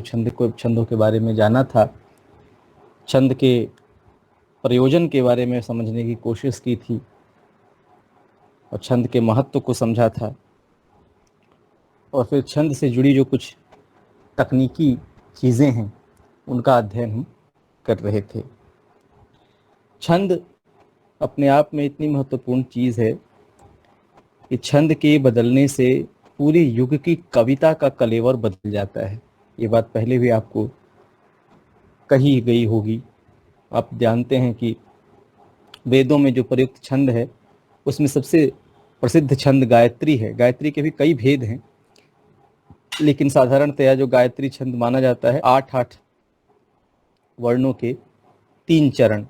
छंदों के बारे में जाना था, छंद के प्रयोजन के बारे में समझने की कोशिश की थी और छंद के महत्व को समझा था, और फिर छंद से जुड़ी जो कुछ तकनीकी चीज़ें हैं उनका अध्ययन हम कर रहे थे। छंद अपने आप में इतनी महत्वपूर्ण चीज़ है कि छंद के बदलने से पूरी युग की कविता का कलेवर बदल जाता है। ये बात पहले भी आपको कही गई होगी। आप जानते हैं कि वेदों में जो प्रयुक्त छंद है उसमें सबसे प्रसिद्ध छंद गायत्री है। गायत्री के भी कई भेद हैं, लेकिन साधारणतया जो गायत्री छंद माना जाता है 8-8 वर्णों के 3 चरण,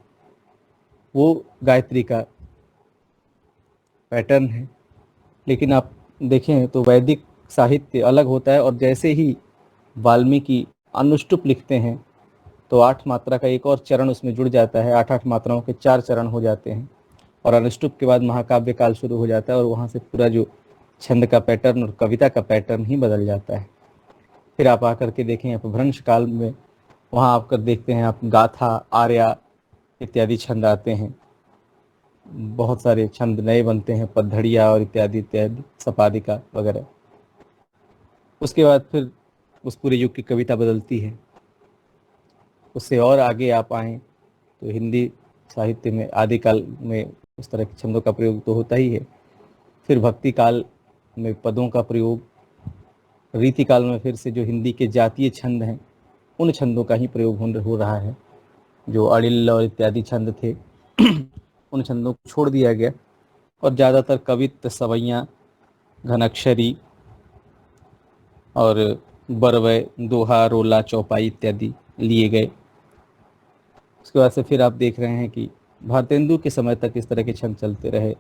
वो गायत्री का पैटर्न है। लेकिन आप देखें तो वैदिक साहित्य अलग होता है, और जैसे ही वाल्मीकि अनुष्टुप लिखते हैं तो 8 मात्रा का एक और चरण उसमें जुड़ जाता है। 8-8 मात्राओं के 4 चरण हो जाते हैं, और अनुष्टुप के बाद महाकाव्य काल शुरू हो जाता है, और वहाँ से पूरा जो छंद का पैटर्न और कविता का पैटर्न ही बदल जाता है। फिर आप आकर के देखें अपभ्रंश काल में, वहाँ आकर देखते हैं आप गाथा, आर्या इत्यादि छंद आते हैं। बहुत सारे छंद नए बनते हैं, पद्धड़िया और इत्यादि इत्यादि, सपादिका वगैरह। उसके बाद फिर उस पूरे युग की कविता बदलती है। उससे और आगे आप आएँ तो हिंदी साहित्य में आदिकाल में उस तरह के छंदों का प्रयोग तो होता ही है। फिर भक्ति काल में पदों का प्रयोग, रीति काल में फिर से जो हिंदी के जातीय छंद हैं उन छंदों का ही प्रयोग हो रहा है। जो अड़िल्ल और इत्यादि छंद थे उन छंदों को छोड़ दिया गया, और ज़्यादातर कवित्त, सवैयाँ, घनाक्षरी और बरवय, दोहा, रोला, चौपाई इत्यादि लिए गए। उसके बाद से फिर आप देख रहे हैं कि भारतेंदु के समय तक इस तरह के छंद चलते रहे।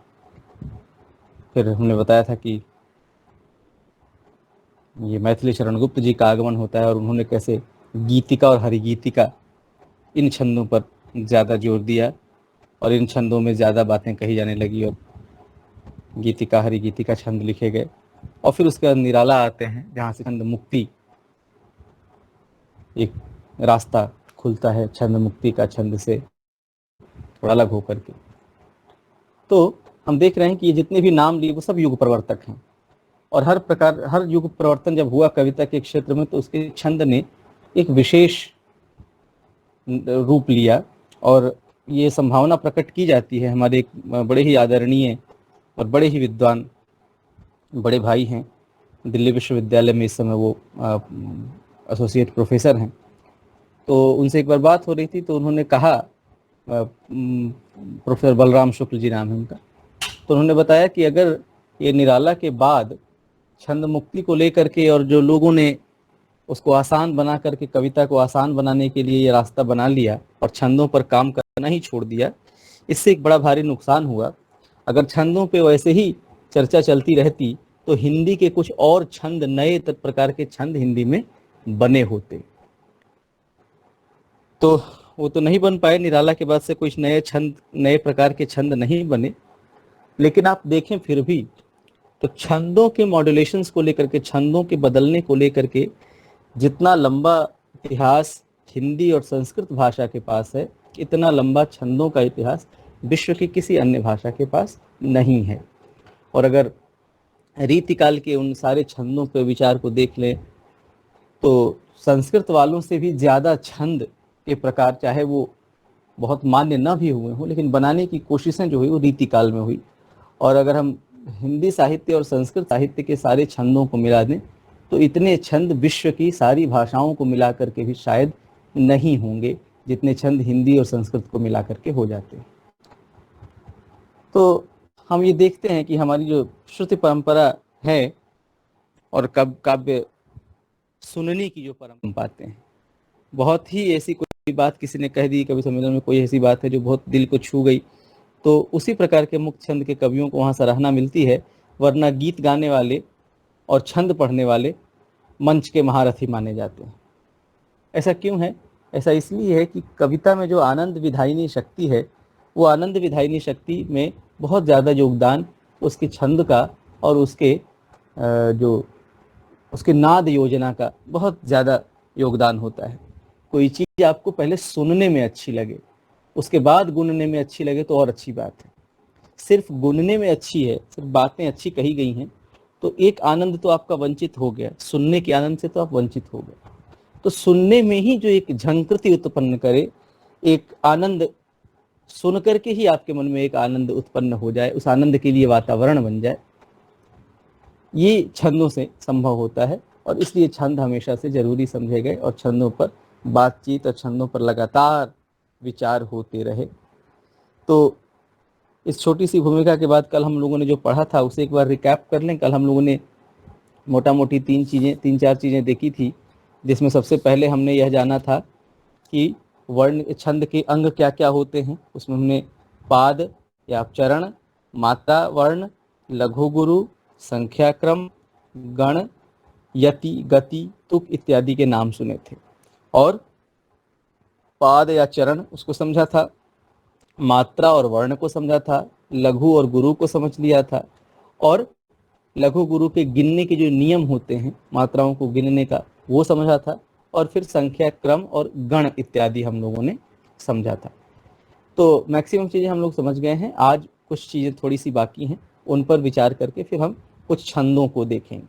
फिर हमने बताया था कि ये मैथिली शरण गुप्त जी का आगमन होता है, और उन्होंने कैसे गीतिका और हरिगीतिका इन छंदों पर ज़्यादा जोर दिया, और इन छंदों में ज़्यादा बातें कही जाने लगी, और गीतिका, हरिगीतिका छंद लिखे गए। और फिर उसके बाद निराला आते हैं, जहाँ से छंद मुक्ति एक रास्ता खुलता है, छंद मुक्ति का छंद से थोड़ा अलग होकर के। तो हम देख रहे हैं कि ये जितने भी नाम लिए वो सब युग प्रवर्तक हैं, और हर युग प्रवर्तन जब हुआ कविता के क्षेत्र में तो उसके छंद ने एक विशेष रूप लिया। और ये संभावना प्रकट की जाती है, हमारे एक बड़े ही आदरणीय और बड़े ही विद्वान बड़े भाई हैं, दिल्ली विश्वविद्यालय में इस समय वो एसोसिएट प्रोफेसर हैं। तो उनसे एक बार बात हो रही थी, तो उन्होंने कहा, प्रोफेसर बलराम शुक्ल जी नाम है उनका, तो उन्होंने बताया कि अगर ये निराला के बाद छंद मुक्ति को लेकर के और जो लोगों ने उसको आसान बना करके, कविता को आसान बनाने के लिए ये रास्ता बना लिया और छंदों पर काम करना ही छोड़ दिया, इससे एक बड़ा भारी नुकसान हुआ। अगर छंदों पे वैसे ही चर्चा चलती रहती तो हिंदी के कुछ और छंद, नए प्रकार के छंद हिंदी में बने होते। तो वो तो नहीं बन पाए, निराला के बाद से कुछ नए छंद, नए प्रकार के छंद नहीं बने। लेकिन आप देखें फिर भी तो छंदों के मॉड्यूलेशंस को लेकर के, छंदों के बदलने को लेकर के जितना लंबा इतिहास हिंदी और संस्कृत भाषा के पास है, इतना लंबा छंदों का इतिहास विश्व की किसी अन्य भाषा के पास नहीं है। और अगर रीतिकाल के उन सारे छंदों के विचार को देख लें तो संस्कृत वालों से भी ज़्यादा छंद के प्रकार, चाहे वो बहुत मान्य न भी हुए हों, लेकिन बनाने की कोशिशें जो हुई वो रीतिकाल में हुई। और अगर हम हिंदी साहित्य और संस्कृत साहित्य के सारे छंदों को मिला दें तो इतने छंद विश्व की सारी भाषाओं को मिला करके भी शायद नहीं होंगे जितने छंद हिंदी और संस्कृत को मिला करके हो जाते हैं। तो हम ये देखते हैं कि हमारी जो श्रुति परंपरा है और काव्य सुनने की जो परंपरा पाते हैं, बहुत ही ऐसी कोई बात किसी ने कह दी, कवि सम्मेलन में कोई ऐसी बात है जो बहुत दिल को छू गई, तो उसी प्रकार के मुक्त छंद के कवियों को वहाँ सराहना मिलती है। वरना गीत गाने वाले और छंद पढ़ने वाले मंच के महारथी माने जाते हैं। ऐसा क्यों है? ऐसा इसलिए है कि कविता में जो आनंद विधायिनी शक्ति है, वो आनंद विधायिनी शक्ति में बहुत ज़्यादा योगदान उसके छंद का और उसके जो उसके नाद योजना का बहुत ज़्यादा योगदान होता है। कोई चीज आपको पहले सुनने में अच्छी लगे, उसके बाद गुनने में अच्छी लगे तो और अच्छी बात है। सिर्फ गुनने में अच्छी है, सिर्फ बातें अच्छी कही गई हैं, तो एक आनंद तो आपका वंचित हो गया, सुनने के आनंद से तो आप वंचित हो गए। तो सुनने में ही जो एक झंकृति उत्पन्न करे, एक आनंद सुन करके ही आपके मन में एक आनंद उत्पन्न हो जाए, उस आनंद के लिए वातावरण बन जाए, ये छंदों से संभव होता है। और इसलिए छंद हमेशा से जरूरी समझे गए और छंदों पर बातचीत और छंदों पर लगातार विचार होते रहे। तो इस छोटी सी भूमिका के बाद कल हम लोगों ने जो पढ़ा था उसे एक बार रिकैप कर लें। कल हम लोगों ने मोटा मोटी तीन चार चीज़ें देखी थी, जिसमें सबसे पहले हमने यह जाना था कि वर्ण छंद के अंग क्या क्या होते हैं। उसमें हमने पाद या चरण, मात्रा, वर्ण, लघु गुरु, संख्या क्रम, गण, यति, गति, तुक इत्यादि के नाम सुने थे। और पाद या चरण उसको समझा था, मात्रा और वर्ण को समझा था, लघु और गुरु को समझ लिया था, और लघु गुरु के गिनने के जो नियम होते हैं मात्राओं को गिनने का वो समझा था, और फिर संख्या क्रम और गण इत्यादि हम लोगों ने समझा था। तो मैक्सिमम चीज़ें हम लोग समझ गए हैं। आज कुछ चीज़ें थोड़ी सी बाकी हैं, उन पर विचार करके फिर हम कुछ छंदों को देखेंगे।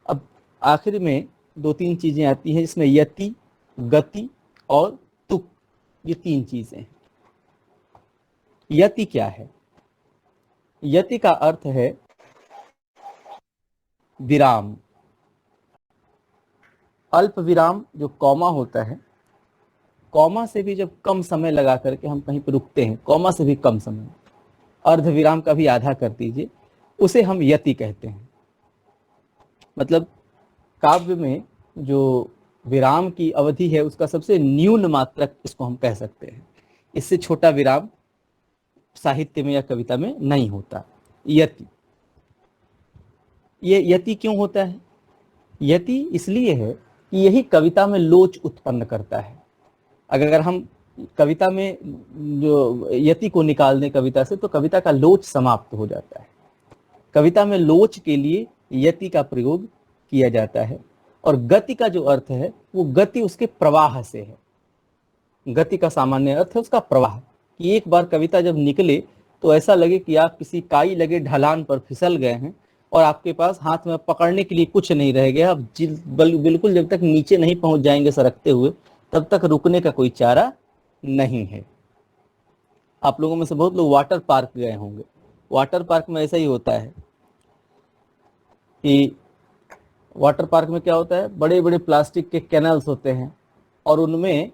अब आखिर में 2-3 चीज़ें आती हैं, जिसमें यति, गति और तुक, ये 3 चीज़ें हैं। यति क्या है? यति का अर्थ है विराम, अल्प विराम, जो कॉमा होता है। कॉमा से भी जब कम समय लगा करके हम कहीं पर रुकते हैं, कॉमा से भी कम समय, अर्ध विराम का भी आधा कर दीजिए, उसे हम यति कहते हैं। मतलब काव्य में जो विराम की अवधि है उसका सबसे न्यून मात्रक इसको हम कह सकते हैं। इससे छोटा विराम साहित्य में या कविता में नहीं होता। यति, ये यति क्यों होता है? यति इसलिए है कि यही कविता में लोच उत्पन्न करता है। अगर हम कविता में जो यति को निकाल दें कविता से, तो कविता का लोच समाप्त हो जाता है। कविता में लोच के लिए यति का प्रयोग किया जाता है। और गति का जो अर्थ है वो गति उसके प्रवाह से है। गति का सामान्य अर्थ है उसका प्रवाह, कि एक बार कविता जब निकले तो ऐसा लगे कि आप किसी काई लगे ढलान पर फिसल गए हैं और आपके पास हाथ में पकड़ने के लिए कुछ नहीं रह गया। आप बिल्कुल जब तक नीचे नहीं पहुंच जाएंगे सरकते हुए, तब तक रुकने का कोई चारा नहीं है। आप लोगों में से बहुत लोग वाटर पार्क गए होंगे। वाटर पार्क में ऐसा ही होता है कि वाटर पार्क में क्या होता है, बड़े बड़े प्लास्टिक के कैनल्स होते हैं, और उनमें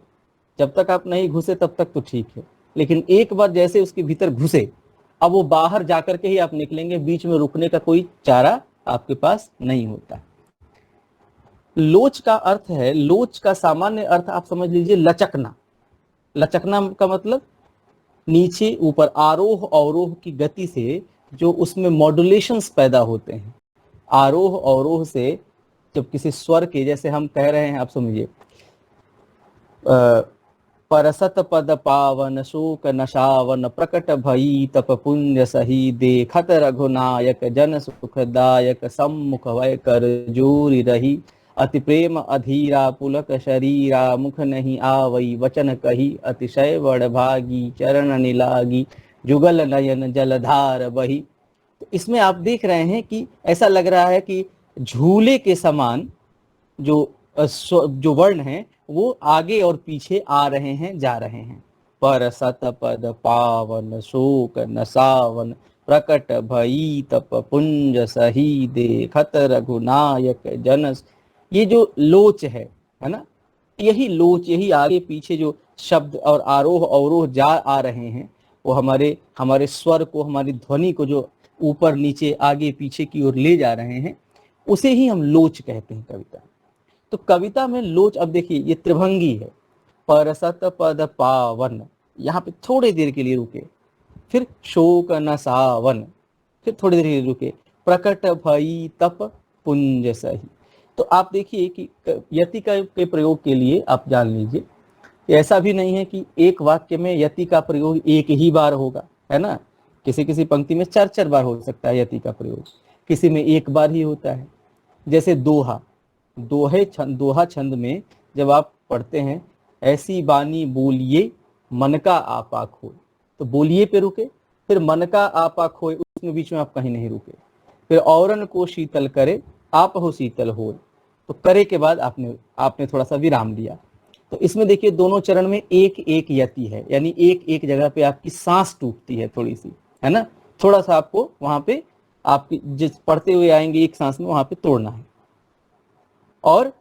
जब तक आप नहीं घुसे तब तक तो ठीक है, लेकिन एक बार जैसे उसके भीतर घुसे, अब वो बाहर जाकर के ही आप निकलेंगे, बीच में रुकने का कोई चारा आपके पास नहीं होता। लोच का अर्थ है, लोच का सामान्य अर्थ आप समझ लीजिए लचकना। लचकना का मतलब नीचे ऊपर, आरोह अवरोह की गति से जो उसमें मॉड्यूलेशंस पैदा होते हैं। आरोह अवरोह से जब किसी स्वर के, जैसे हम कह रहे हैं, आप समझिए, परसत पद पावन शोक नशावन प्रकट भई तप पुण्य सही देखत रघुनायक जन सुखदायक सम्मुख वय कर जोरी रही अति प्रेम अधीरा पुलक शरीरा मुख नहीं आवई वचन कही अतिशय बड़ भागी चरण निलागी जुगल नयन जलधार बही। तो इसमें आप देख रहे हैं कि ऐसा लग रहा है कि झूले के समान जो वर्ण हैं वो आगे और पीछे आ रहे हैं, जा रहे हैं। पर सत पद पावन शोक नसावन प्रकट भई तप पुंज सही देखत रघुनायक जनस। ये जो लोच है ना, यही लोच, यही आगे पीछे जो शब्द और आरोह अवरोह जा आ रहे हैं, वो हमारे स्वर को, हमारी ध्वनि को जो ऊपर नीचे आगे पीछे की ओर ले जा रहे हैं, उसे ही हम लोच कहते हैं कविता। तो कविता में लोच, अब देखिए ये त्रिभंगी है, परसत पद पावन, यहाँ पे थोड़ी देर के लिए रुके, फिर शोक नसावन, फिर थोड़ी देर के लिए रुके, प्रकट भई तप पुंज सही। तो आप देखिए कि यति के प्रयोग के लिए आप जान लीजिए, ऐसा भी नहीं है कि एक वाक्य में यति का प्रयोग एक ही बार होगा, है ना। किसी किसी पंक्ति में 4-4 बार हो सकता है यति का प्रयोग, किसी में एक बार ही होता है। जैसे दोहा, दोहा छंद में जब आप पढ़ते हैं, ऐसी बानी बोलिए मन का आपा खोए, तो बोलिए पे रुके, फिर मन का आपा खोए, उसमें बीच में आप कहीं नहीं रुके, फिर औरन को शीतल करे आप हो शीतल होए, तो करे के बाद आपने थोड़ा सा विराम दिया। तो इसमें देखिए दोनों चरण में एक एक यति है, यानी एक एक जगह पे आपकी सांस टूटती है थोड़ी सी, है ना, थोड़ा सा आपको वहां पे आपकी जिस पढ़ते हुए आएंगे एक सांस में वहां पे तोड़ना है। और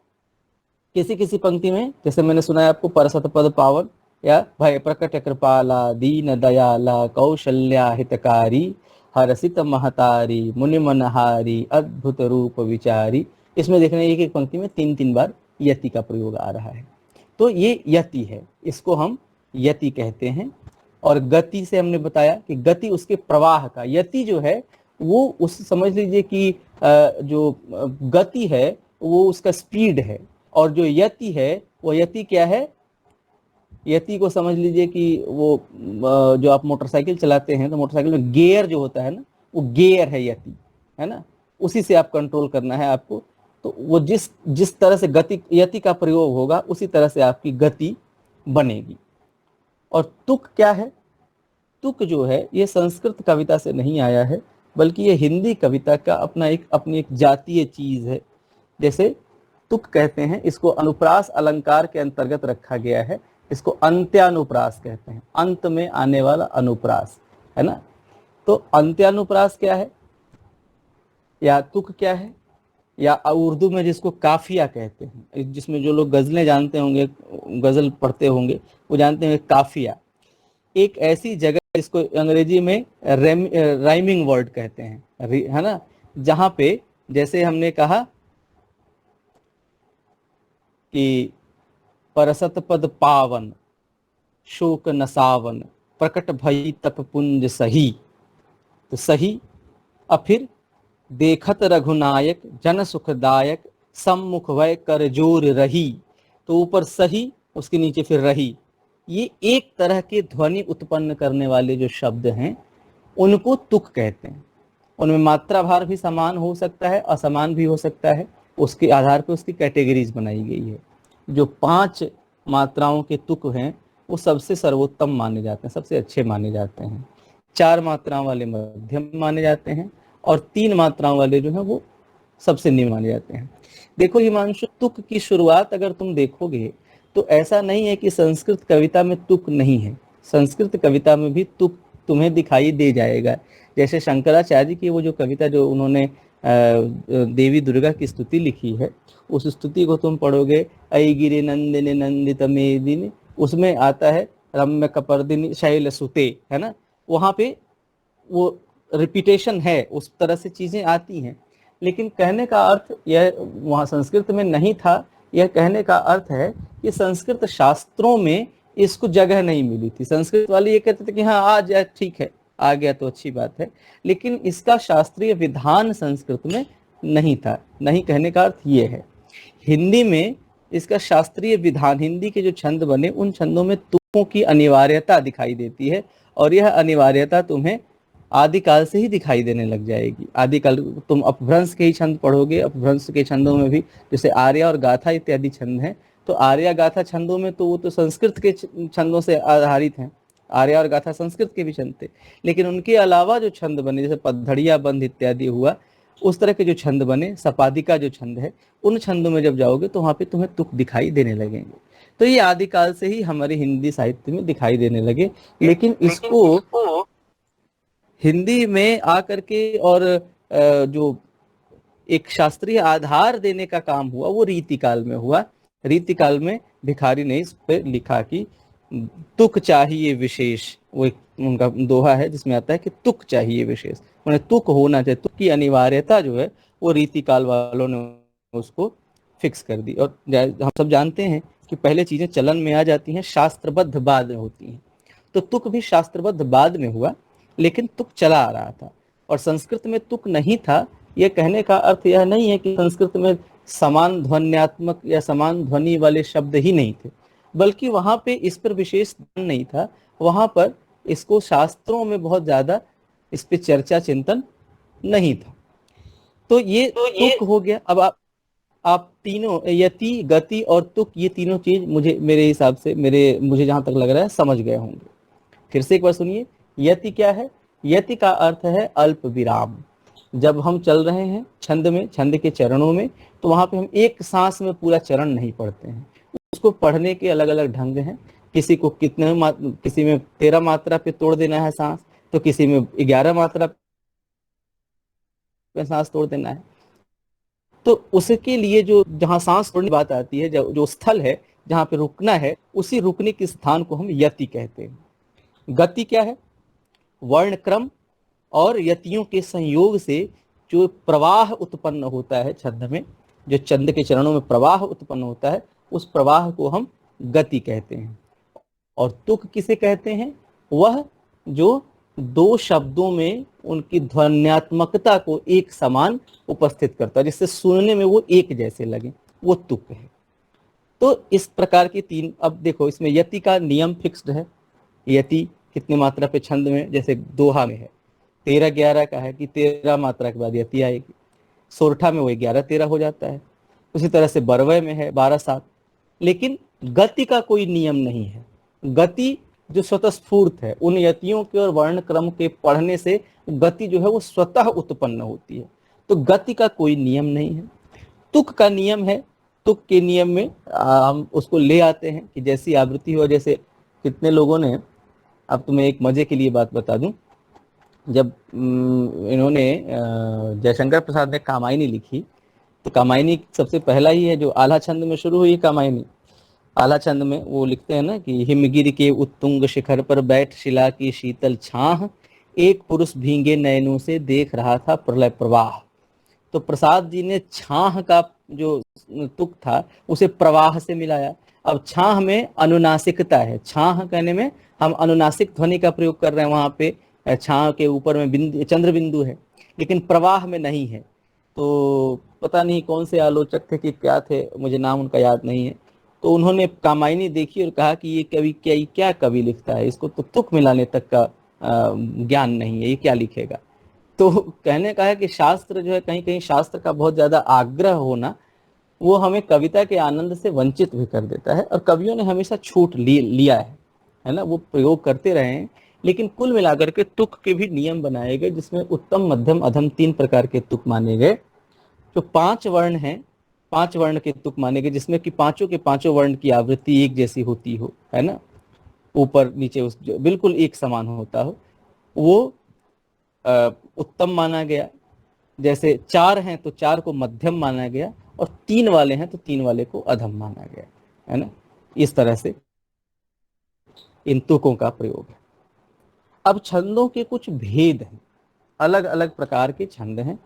किसी किसी पंक्ति में जैसे मैंने सुना है आपको, परसत पद पावन या भय प्रकट कृपाला दीन दयाला कौशल्या हितकारी हरसित महतारी मुनि मनहारी अद्भुत रूप विचारी, इसमें देखने एक एक पंक्ति में 3 3 बार यति का प्रयोग आ रहा है। तो ये यति है, इसको हम यति कहते हैं। और गति से हमने बताया कि गति उसके प्रवाह का, यति जो है वो उस समझ लीजिए कि जो गति है वो उसका स्पीड है, और जो यति है वो यति क्या है, यति को समझ लीजिए कि वो जो आप मोटरसाइकिल चलाते हैं तो मोटरसाइकिल में गियर जो होता है ना, वो गियर है यति, है ना, उसी से आप कंट्रोल करना है आपको। तो वो जिस तरह से गति यति का प्रयोग होगा उसी तरह से आपकी गति बनेगी। और तुक क्या है, तुक जो है ये संस्कृत कविता से नहीं आया है, बल्कि ये हिंदी कविता का अपनी एक जातीय चीज है। जैसे तुक कहते हैं, इसको अनुप्रास अलंकार के अंतर्गत रखा गया है, इसको अंत्यानुप्रास कहते हैं, अंत में आने वाला अनुप्रास, है ना। तो अंत्यानुप्रास क्या है या तुक क्या है, या उर्दू में जिसको काफिया कहते हैं, जिसमें जो लोग गजलें जानते होंगे, गजल पढ़ते होंगे, वो जानते हैं काफिया एक ऐसी जगह, इसको अंग्रेजी में राइमिंग वर्ड कहते हैं, है ना, जहां पे जैसे हमने कहा कि परसत पद पावन शोक नसावन प्रकट भई तप पुंज सही, तो सही, अब फिर देखत रघुनायक जन सुखदायक सम्मुख वय कर जोर रही, तो ऊपर सही उसके नीचे फिर रही, ये एक तरह के ध्वनि उत्पन्न करने वाले जो शब्द हैं उनको तुक कहते हैं। उनमें मात्रा भार भी समान हो सकता है, असमान भी हो सकता है, उसके आधार पर उसकी कैटेगरीज बनाई गई है। जो 5 मात्राओं के तुक हैं वो सबसे सर्वोत्तम माने जाते हैं, सबसे अच्छे माने जाते हैं। 4 मात्राओं वाले मध्यम माने जाते हैं, और 3 मात्राओं वाले जो हैं वो सबसे निम्न माने जाते हैं। देखो हिमांशु, तुक की शुरुआत अगर तुम देखोगे तो ऐसा नहीं है कि संस्कृत कविता में तुक नहीं है, संस्कृत कविता में भी तुक तुम्हें दिखाई दे जाएगा। जैसे शंकराचार्य की वो जो कविता जो उन्होंने देवी दुर्गा की स्तुति लिखी है, उस स्तुति को तुम पढ़ोगे, ऐ गिरि नंदिनी नंदित मेदिनी, उसमें आता है रम्य कपर्दिनी शैल सुते, है ना, वहां पे वो रिपीटेशन है, उस तरह से चीजें आती हैं। लेकिन कहने का अर्थ यह वहाँ संस्कृत में नहीं था, यह कहने का अर्थ है कि संस्कृत शास्त्रों में इसको जगह नहीं मिली थी। संस्कृत वाले ये कहते थे कि हाँ आ जाए, ठीक है, आ गया तो अच्छी बात है, लेकिन इसका शास्त्रीय विधान संस्कृत में नहीं था। नहीं कहने का अर्थ ये है, हिंदी में इसका शास्त्रीय विधान, हिंदी के जो छंद बने उन छंदों में तुकों की अनिवार्यता दिखाई देती है, और यह अनिवार्यता तुम्हें आदिकाल से ही दिखाई देने लग जाएगी। आदिकाल तुम अपभ्रंश के ही छंद पढ़ोगे, अपभ्रंश के छंदों में भी जैसे आर्या और गाथा इत्यादि छंद हैं, तो आर्या गाथा छंदों में तो वो तो संस्कृत के छंदों से आधारित हैं, आर्या और गाथा संस्कृत के भी छंद थे। लेकिन उनके अलावा जो छंद बने जैसे पद्धड़िया बंध इत्यादि हुआ, उस तरह के जो छंद बने, सपादिका जो छंद है, उन छंदों में जब जाओगे तो वहां पे तुम्हें तुक दिखाई देने लगेंगे। तो ये आदिकाल से ही हमारे हिंदी साहित्य में दिखाई देने लगे, लेकिन इसको हिंदी में आकर के और जो एक शास्त्रीय आधार देने का काम हुआ वो रीति काल में हुआ। रीति काल में भिखारी ने इस पे लिखा कि तुक चाहिए विशेष, वो एक उनका दोहा है जिसमें आता है कि तुक चाहिए विशेष, उन्हें तुक होना चाहिए, तुक की अनिवार्यता जो है वो रीति काल वालों ने उसको फिक्स कर दी। और हम सब जानते हैं कि पहले चीजें चलन में आ जाती हैं, शास्त्रबद्ध बाद में होती हैं, तो तुक भी शास्त्रबद्ध बाद में हुआ, लेकिन तुक चला आ रहा था। और संस्कृत में तुक नहीं था, यह कहने का अर्थ यह नहीं है कि संस्कृत में समान ध्वन्यात्मक या समान ध्वनि वाले शब्द ही नहीं थे, बल्कि वहां पे इस पर विशेष ध्यान नहीं था, वहां पर इसको शास्त्रों में बहुत ज्यादा इस पे चर्चा चिंतन नहीं था। तो ये तुक हो गया। अब आप तीनों यति, गति और तुक, ये तीनों चीज मेरे हिसाब से मुझे जहां तक लग रहा है समझ गए होंगे। फिर से एक बार सुनिए, यति क्या है? यति का अर्थ है अल्प विराम। जब हम चल रहे हैं छंद में, छंद के चरणों में, तो वहां पे हम एक सांस में पूरा चरण नहीं पढ़ते हैं। उसको पढ़ने के अलग अलग ढंग हैं। किसी में 13 मात्रा पे तोड़ देना है सांस, तो किसी में 11 मात्रा पे सांस तोड़ देना है। तो उसके लिए जो जहां सांस तोड़ने की बात आती है, जो स्थल है जहां पे रुकना है, उसी रुकने के स्थान को हम यति कहते हैं। गति क्या है? वर्ण क्रम और यतियों के संयोग से जो प्रवाह उत्पन्न होता है छंद में, जो छंद के चरणों में प्रवाह उत्पन्न होता है, उस प्रवाह को हम गति कहते हैं। और तुक किसे कहते हैं? वह जो दो शब्दों में उनकी ध्वन्यात्मकता को एक समान उपस्थित करता है, जिससे सुनने में वो एक जैसे लगे, वो तुक है। तो इस प्रकार की तीन, अब देखो इसमें यति का नियम फिक्स्ड है। यति कितने मात्रा पे छंद में, जैसे दोहा में है 13-11 का है कि 13 मात्रा के बाद यति आएगी। सोरठा में वही 11-13 हो जाता है। उसी तरह से बरवय में है 12-7। लेकिन गति का कोई नियम नहीं है। गति जो स्वतःस्फूर्त है, उन यतियों के और वर्ण क्रम के पढ़ने से गति जो है वो स्वतः उत्पन्न होती है। तो गति का कोई नियम नहीं है। तुक का नियम है। तुक के नियम में हम उसको ले आते हैं कि जैसी आवृत्ति हो। जैसे कितने लोगों ने, अब तुम्हें एक मजे के लिए बात बता दूं, जब इन्होंने जयशंकर प्रसाद ने कामायनी लिखी, तो कामायनी सबसे पहला ही है जो आला छंद में शुरू हुई। कामायनी आला छंद में वो लिखते हैं ना कि हिमगिरी के उत्तुंग शिखर पर बैठ शिला की शीतल छाह, एक पुरुष भींगे नयनों से देख रहा था प्रलय प्रवाह। तो प्रसाद जी ने छाह का जो तुक था उसे प्रवाह से मिलाया। अब छाह में अनुनासिकता है। छाह कहने में हम अनुनासिक ध्वनि का प्रयोग कर रहे हैं। वहां पे छाह के ऊपर में बिंदु, चंद्र बिंदु है, लेकिन प्रवाह में नहीं है। तो पता नहीं कौन से आलोचक थे कि क्या थे, मुझे नाम उनका याद नहीं है। तो उन्होंने कामायनी देखी और कहा कि ये कवि क्या कवि लिखता है, इसको तो तुक मिलाने तक का ज्ञान नहीं है, ये क्या लिखेगा। तो कहने का है कि शास्त्र जो है, कहीं कहीं शास्त्र का बहुत ज्यादा आग्रह होना वो हमें कविता के आनंद से वंचित भी कर देता है। और कवियों ने हमेशा छूट लिया है ना, वो प्रयोग करते रहे हैं। लेकिन कुल मिलाकर के तुक के भी नियम बनाए गए, जिसमें उत्तम, मध्यम, अधम 3 प्रकार के तुक माने गए। जो 5 वर्ण हैं, 5 वर्ण के तुक माने गए, जिसमें कि पांचों के पांचों वर्ण की आवृत्ति एक जैसी होती हो, है ना, ऊपर नीचे उस बिल्कुल एक समान होता हो, वो उत्तम माना गया। जैसे 4 हैं तो 4 को मध्यम माना गया, और 3 वाले हैं तो 3 वाले को अधम माना गया, है ना। इस तरह से इन तुकों का प्रयोग है। अब छंदों के कुछ भेद हैं, अलग अलग प्रकार के छंद हैं,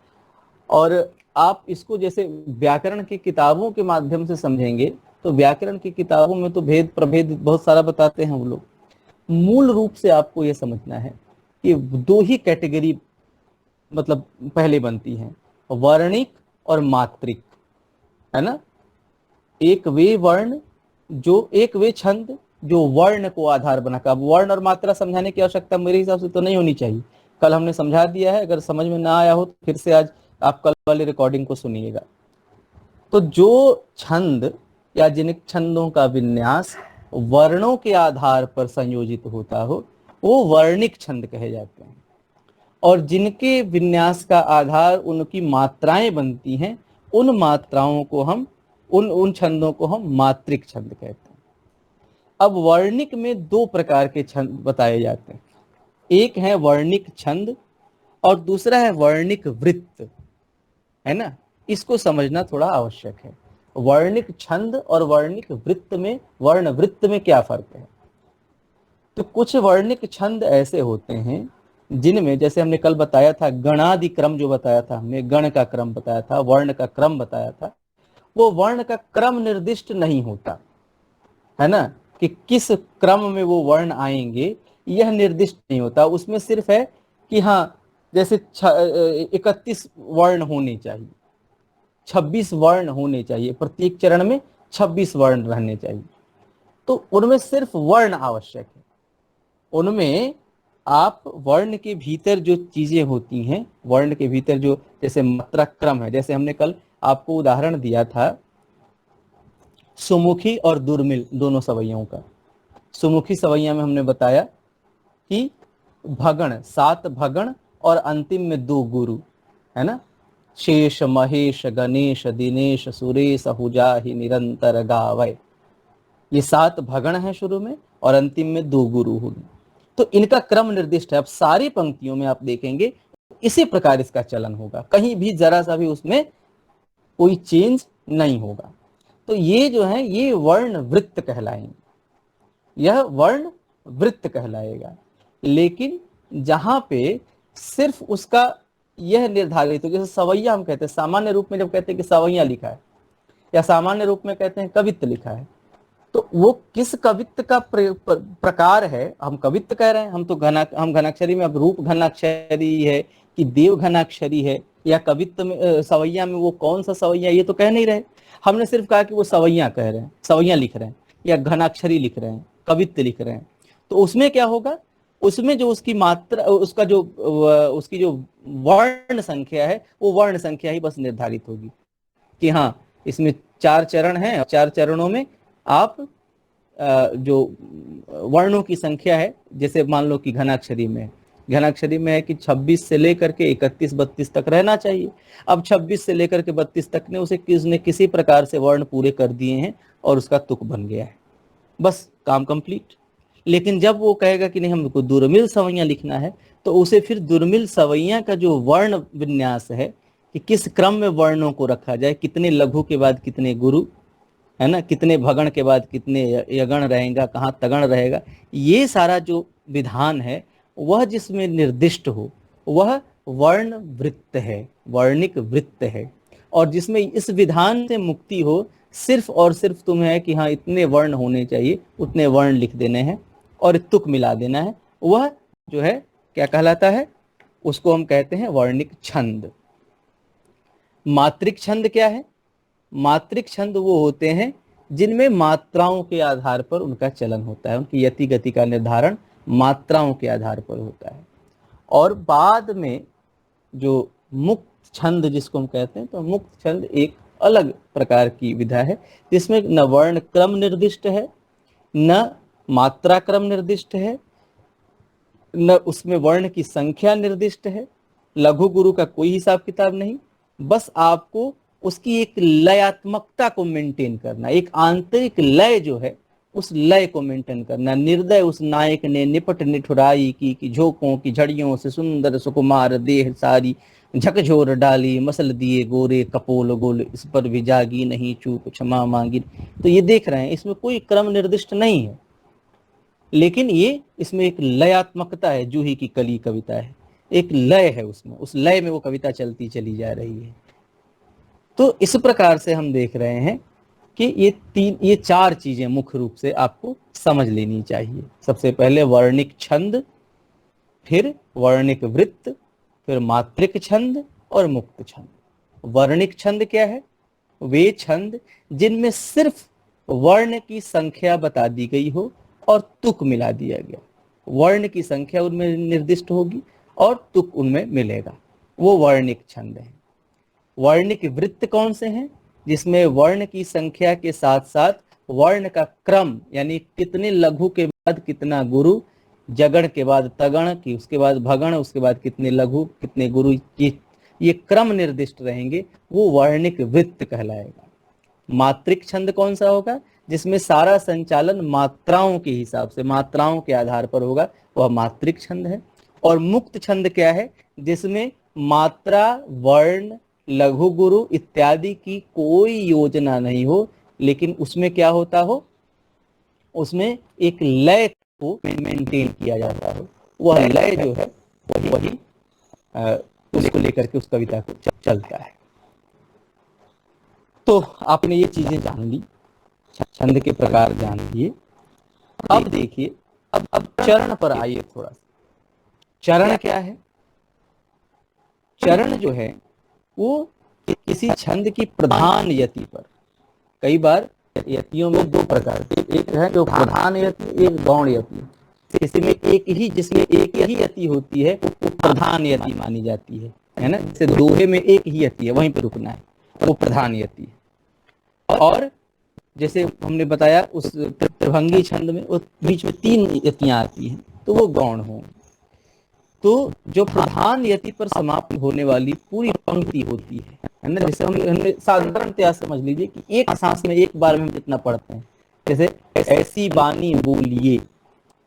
और आप इसको जैसे व्याकरण की किताबों के माध्यम से समझेंगे तो व्याकरण की किताबों में तो भेद प्रभेद बहुत सारा बताते हैं वो लोग। मूल रूप से आपको यह समझना है कि 2 ही कैटेगरी मतलब पहले बनती हैं, वर्णिक और मात्रिक, है ना। एक वे छंद जो वर्ण को आधार बनाकर, अब वर्ण और मात्रा समझाने की आवश्यकता मेरे हिसाब से तो नहीं होनी चाहिए। कल हमने समझा दिया है, अगर समझ में ना आया हो तो फिर से आज आप कल वाली रिकॉर्डिंग को सुनिएगा। तो जो छंद या जिन छंदों का विन्यास वर्णों के आधार पर संयोजित होता हो, वो वर्णिक छंद कहे जाते हैं। और जिनके विन्यास का आधार उनकी मात्राएं बनती हैं, उन मात्राओं को हम उन छंदों को हम मात्रिक छंद कहते हैं। अब वर्णिक में 2 प्रकार के छंद बताए जाते हैं। एक है वर्णिक छंद और दूसरा है वर्णिक वृत्त, है ना। इसको समझना थोड़ा आवश्यक है। वर्णिक छंद और वर्णिक वृत्त में, वर्ण वृत्त में क्या फर्क है। तो कुछ वर्णिक छंद ऐसे होते हैं जिनमें, जैसे हमने कल बताया था, गणादि क्रम जो बताया था हमने, गण का क्रम बताया था, वर्ण का क्रम बताया था, वो वर्ण का क्रम निर्दिष्ट नहीं होता, है ना, कि किस क्रम में वो वर्ण आएंगे यह निर्दिष्ट नहीं होता। उसमें सिर्फ है कि हाँ, जैसे 31 वर्ण होने चाहिए, 26 वर्ण होने चाहिए, प्रत्येक चरण में 26 वर्ण रहने चाहिए। तो उनमें सिर्फ वर्ण आवश्यक है। उनमें आप वर्ण के भीतर जो चीजें होती हैं, वर्ण के भीतर जो, जैसे मात्रा क्रम है, जैसे हमने कल आपको उदाहरण दिया था सुमुखी और दुर्मिल दोनों सवैयों का। सुमुखी सवैया में हमने बताया कि भगण, 7 भगण और अंतिम में 2 गुरु, है ना। शेष महेश गणेश दिनेश सुरेश हुजाहि निरंतर गावै, ये 7 भगण हैं शुरू में और अंतिम में 2 गुरु होंगे। तो इनका क्रम निर्दिष्ट है। अब सारी पंक्तियों में आप देखेंगे इसी प्रकार इसका चलन होगा, कहीं भी जरा सा भी उसमें कोई चेंज नहीं होगा। तो ये जो है ये वर्ण वृत्त कहलाएंगे, यह वर्ण वृत्त कहलाएगा। लेकिन जहां पे सिर्फ उसका यह निर्धारित हो, जैसे सवैया हम कहते हैं, सामान्य रूप में जब कहते हैं कि सवैया लिखा है या सामान्य रूप में कहते हैं कवित्त लिखा है, तो वो किस कवित्त का प्रकार है, हम कवित्त कह रहे हैं, हम तो हम घनाक्षरी में, अब रूप घनाक्षरी है कि देव घनाक्षरी है या कवित्त में सवैया में वो कौन सा सवैया, ये तो कह नहीं रहे। हमने सिर्फ कहा कि वो सवैया कह रहे हैं, सवैया लिख रहे हैं या घनाक्षरी लिख रहे हैं, कवित्त लिख रहे हैं। तो उसमें क्या होगा, उसमें जो उसकी मात्रा, उसका जो उसकी जो वर्ण संख्या है वो वर्ण संख्या ही बस निर्धारित होगी कि हाँ इसमें 4 चरण हैं, 4 चरणों में आप जो वर्णों की संख्या है, जैसे मान लो कि घनाक्षरी में है कि 26 से लेकर के 31-32 तक रहना चाहिए। अब 26 से लेकर के 32 तक ने उसे किसी प्रकार से वर्ण पूरे कर दिए हैं और उसका तुक बन गया है, बस काम कंप्लीट। लेकिन जब वो कहेगा कि नहीं हमको दुर्मिल सवैया लिखना है, तो उसे फिर दुर्मिल सवैया का जो वर्ण विन्यास है कि किस क्रम में वर्णों को रखा जाए, कितने लघु के बाद कितने गुरु, है ना, कितने भगण के बाद कितने यगण रहेगा, कहाँ तगण रहेगा, ये सारा जो विधान है वह जिसमें निर्दिष्ट हो वह वर्ण वृत्त है, वर्णिक वृत्त है। और जिसमें इस विधान से मुक्ति हो, सिर्फ और सिर्फ तुम्हें है कि हाँ इतने वर्ण होने चाहिए, उतने वर्ण लिख देने हैं और तुक मिला देना है, वह जो है क्या कहलाता है, उसको हम कहते हैं वर्णिक छंद। मात्रिक छंद क्या है? मात्रिक छंद वो होते हैं जिनमें मात्राओं के आधार पर उनका चलन होता है, उनकी यति गति का निर्धारण मात्राओं के आधार पर होता है। और बाद में जो मुक्त छंद जिसको हम कहते हैं, तो मुक्त छंद एक अलग प्रकार की विधा है जिसमें न वर्ण क्रम निर्दिष्ट है, न मात्रा क्रम निर्दिष्ट है, न उसमें वर्ण की संख्या निर्दिष्ट है, लघु गुरु का कोई हिसाब किताब नहीं, बस आपको उसकी एक लयात्मकता को मेंटेन करना, एक आंतरिक लय जो है उस लय को मेंटेन करना। निर्दय उस नायक ने निपट निठुराई की झोंकों की झड़ियों से सुंदर सुकुमार देह सारी, झकझोर डाली मसल दिए गोरे कपोल गोल, इस पर भी जागी नहीं चूक क्षमा मांगी। तो ये देख रहे हैं इसमें कोई क्रम निर्दिष्ट नहीं है, लेकिन ये इसमें एक लयात्मकता है। जूही की कली कविता है, एक लय है उसमें, उस लय में वो कविता चलती चली जा रही है। तो इस प्रकार से हम देख रहे हैं कि ये 4 चीजें मुख्य रूप से आपको समझ लेनी चाहिए। सबसे पहले वर्णिक छंद, फिर वर्णिक वृत्त, फिर मात्रिक छंद और मुक्त छंद। वर्णिक छंद क्या है? वे छंद जिनमें सिर्फ वर्ण की संख्या बता दी गई हो और तुक मिला दिया गया। वर्ण की संख्या उनमें निर्दिष्ट होगी और तुक उनमें मिलेगा, वो वर्णिक छंद है। वर्णिक वृत्त कौन से हैं? जिसमें वर्ण की संख्या के साथ साथ वर्ण का क्रम, यानी कितने लघु के बाद कितना गुरु, जगण के बाद तगण की, उसके बाद भगण, उसके बाद कितने लघु कितने गुरु, ये क्रम निर्दिष्ट रहेंगे, वो वर्णिक वृत्त कहलाएगा। मात्रिक छंद कौन सा होगा? जिसमें सारा संचालन मात्राओं के हिसाब से, मात्राओं के आधार पर होगा, वह मात्रिक छंद है। और मुक्त छंद क्या है? जिसमें मात्रा, वर्ण, लघु गुरु इत्यादि की कोई योजना नहीं हो, लेकिन उसमें क्या होता हो, उसमें एक लय को मेंटेन किया जाता हो। वह लय जो है वही उसको लेकर के उस कविता को चलता है। तो आपने ये चीजें जान ली, छंद के प्रकार जान लिए। अब देखिए, अब चरण पर आइए थोड़ा सा। चरण क्या है? चरण जो है वो किसी छंद की प्रधान यति पर, कई बार यतियों में 2 प्रकार के, एक है जो प्रधान यति, एक गौण यति। किसी में जिसमें एक ही यति होती है वो प्रधान यति मानी जाती है ना। जैसे दोहे में एक ही यति है, वहीं पर रुकना है। वो प्रधान यति है। और जैसे हमने बताया उस त्रिभंगी छंद में वो बीच में 3 यतियां आती हैं, तो वो गौण होंगे। तो जो प्रधान यति पर समाप्त होने वाली पूरी पंक्ति होती है ना, जैसे हमने साधारणतया समझ लीजिए कि एक सांस में एक बार में हम जितना पढ़ते हैं, जैसे ऐसी बानी बोलिए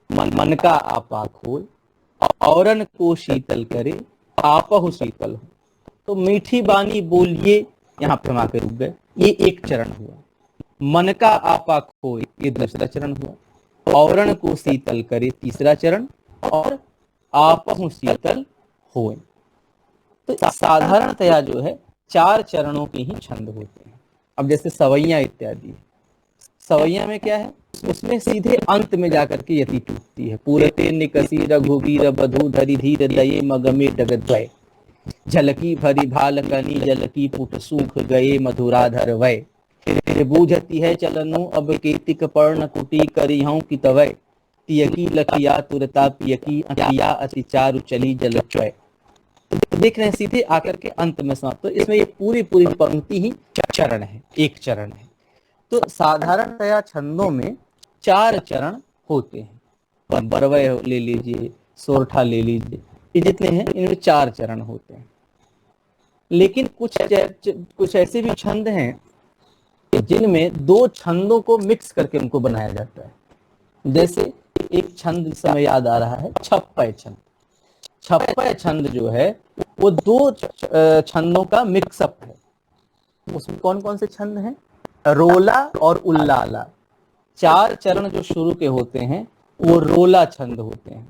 मन का आपा खोल, औरन को शीतल करे आपहु शीतल हो। तो मीठी बानी बोलिए यहाँ पे हम आके रुक गए, ये एक चरण हुआ। मन का आपा खोए ये दूसरा चरण हुआ। औरण को शीतल करे तीसरा चरण, और आपहु शीतल होए। तो साधारणतया जो है 4 चरणों के ही छंद होते हैं। अब जैसे सवैया इत्यादि, सवैया में क्या है, उसमें सीधे अंत में जाकर के यति टूटती है। पूरते निकसी रघुवीर बधु धरि धीर दये मगमे डगद्वय, झलकी भरी भाल कनी जलकी पुट सूख गए मधुराधर वय, बूझती है चलनु अब केतिक पर्ण कुटी करिहूं की तवय, तियकी लखिया तुरता पियकी अखिया अति चारु चली जलचय। तो देख रहे हैं सीधे आकर के अंत में समाप्त। तो इसमें ये पूरी पूरी पंक्ति ही चरण है, एक चरण है। तो साधारणतया छंदों में 4 चरण होते हैं। बरवय ले लीजिए, सोरठा ले लीजिए, ये जितने हैं इनमें 4 चरण होते हैं। लेकिन कुछ ऐसे भी छंद हैं जिनमें 2 छंदों को मिक्स करके उनको बनाया जाता है। जैसे एक छंद इस समय याद आ रहा है, छप्पय छंद। छप्पय छंद जो है वो 2 छंदों का मिक्सअप है। उसमें कौन कौन से छंद हैं? रोला और उल्लाला। 4 चरण जो शुरू के होते हैं वो रोला छंद होते हैं,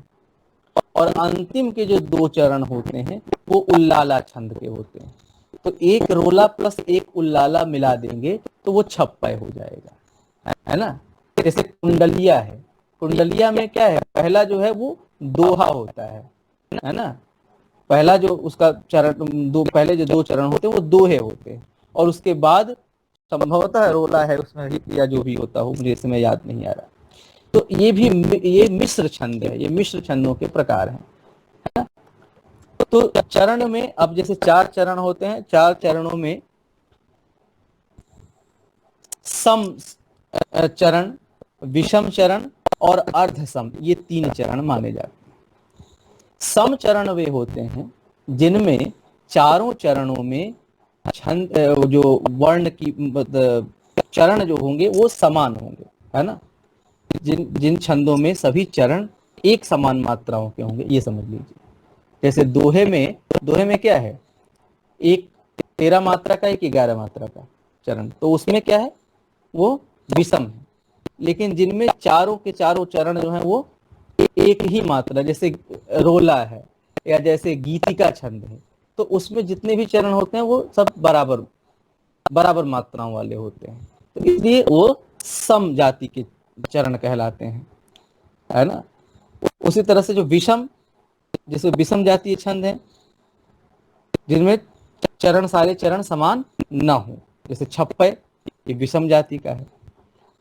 और अंतिम के जो 2 चरण होते हैं वो उल्लाला छंद के होते हैं। तो एक रोला प्लस एक उल्लाला मिला देंगे तो वो छप्पय हो जाएगा, है ना। जैसे कुंडलिया है, कुंडलिया में क्या है, पहला जो है वो दोहा होता है ना। पहला जो उसका चरण पहले जो 2 चरण होते हैं वो दोहे होते हैं, और उसके बाद संभवतः रोला है उसमें, या जो भी होता हो मुझे इसमें याद नहीं आ रहा। तो ये मिश्र छंद है, ये मिश्र छंदों के प्रकार हैं, है ना। तो चरण में अब जैसे 4 चरण होते हैं, 4 चरणों में सम चरण, विषम चरण और अर्ध सम, ये 3 चरण माने जाते हैं। सम चरण वे होते हैं जिनमें चारों चरणों में छंद जो वर्ण की चरण जो होंगे वो समान होंगे, है ना। जिन छंदों में सभी चरण एक समान मात्राओं के होंगे, ये समझ लीजिए। जैसे दोहे में क्या है, एक 13 मात्रा का, एक 11 मात्रा का चरण, तो उसमें क्या है, वो विषम है। लेकिन जिनमें चारों के चारों चरण जो है वो एक ही मात्रा, जैसे रोला है या जैसे गीतिका छंद है, तो उसमें जितने भी चरण होते हैं वो सब बराबर मात्राओं वाले होते हैं। तो इसलिए वो सम जाति के चरण कहलाते हैं, है ना। उसी तरह से जो विषम, जैसे विषम जातीय छंद है जिनमें सारे चरण समान न हो, जैसे छप्पय, ये विषम जाति का है।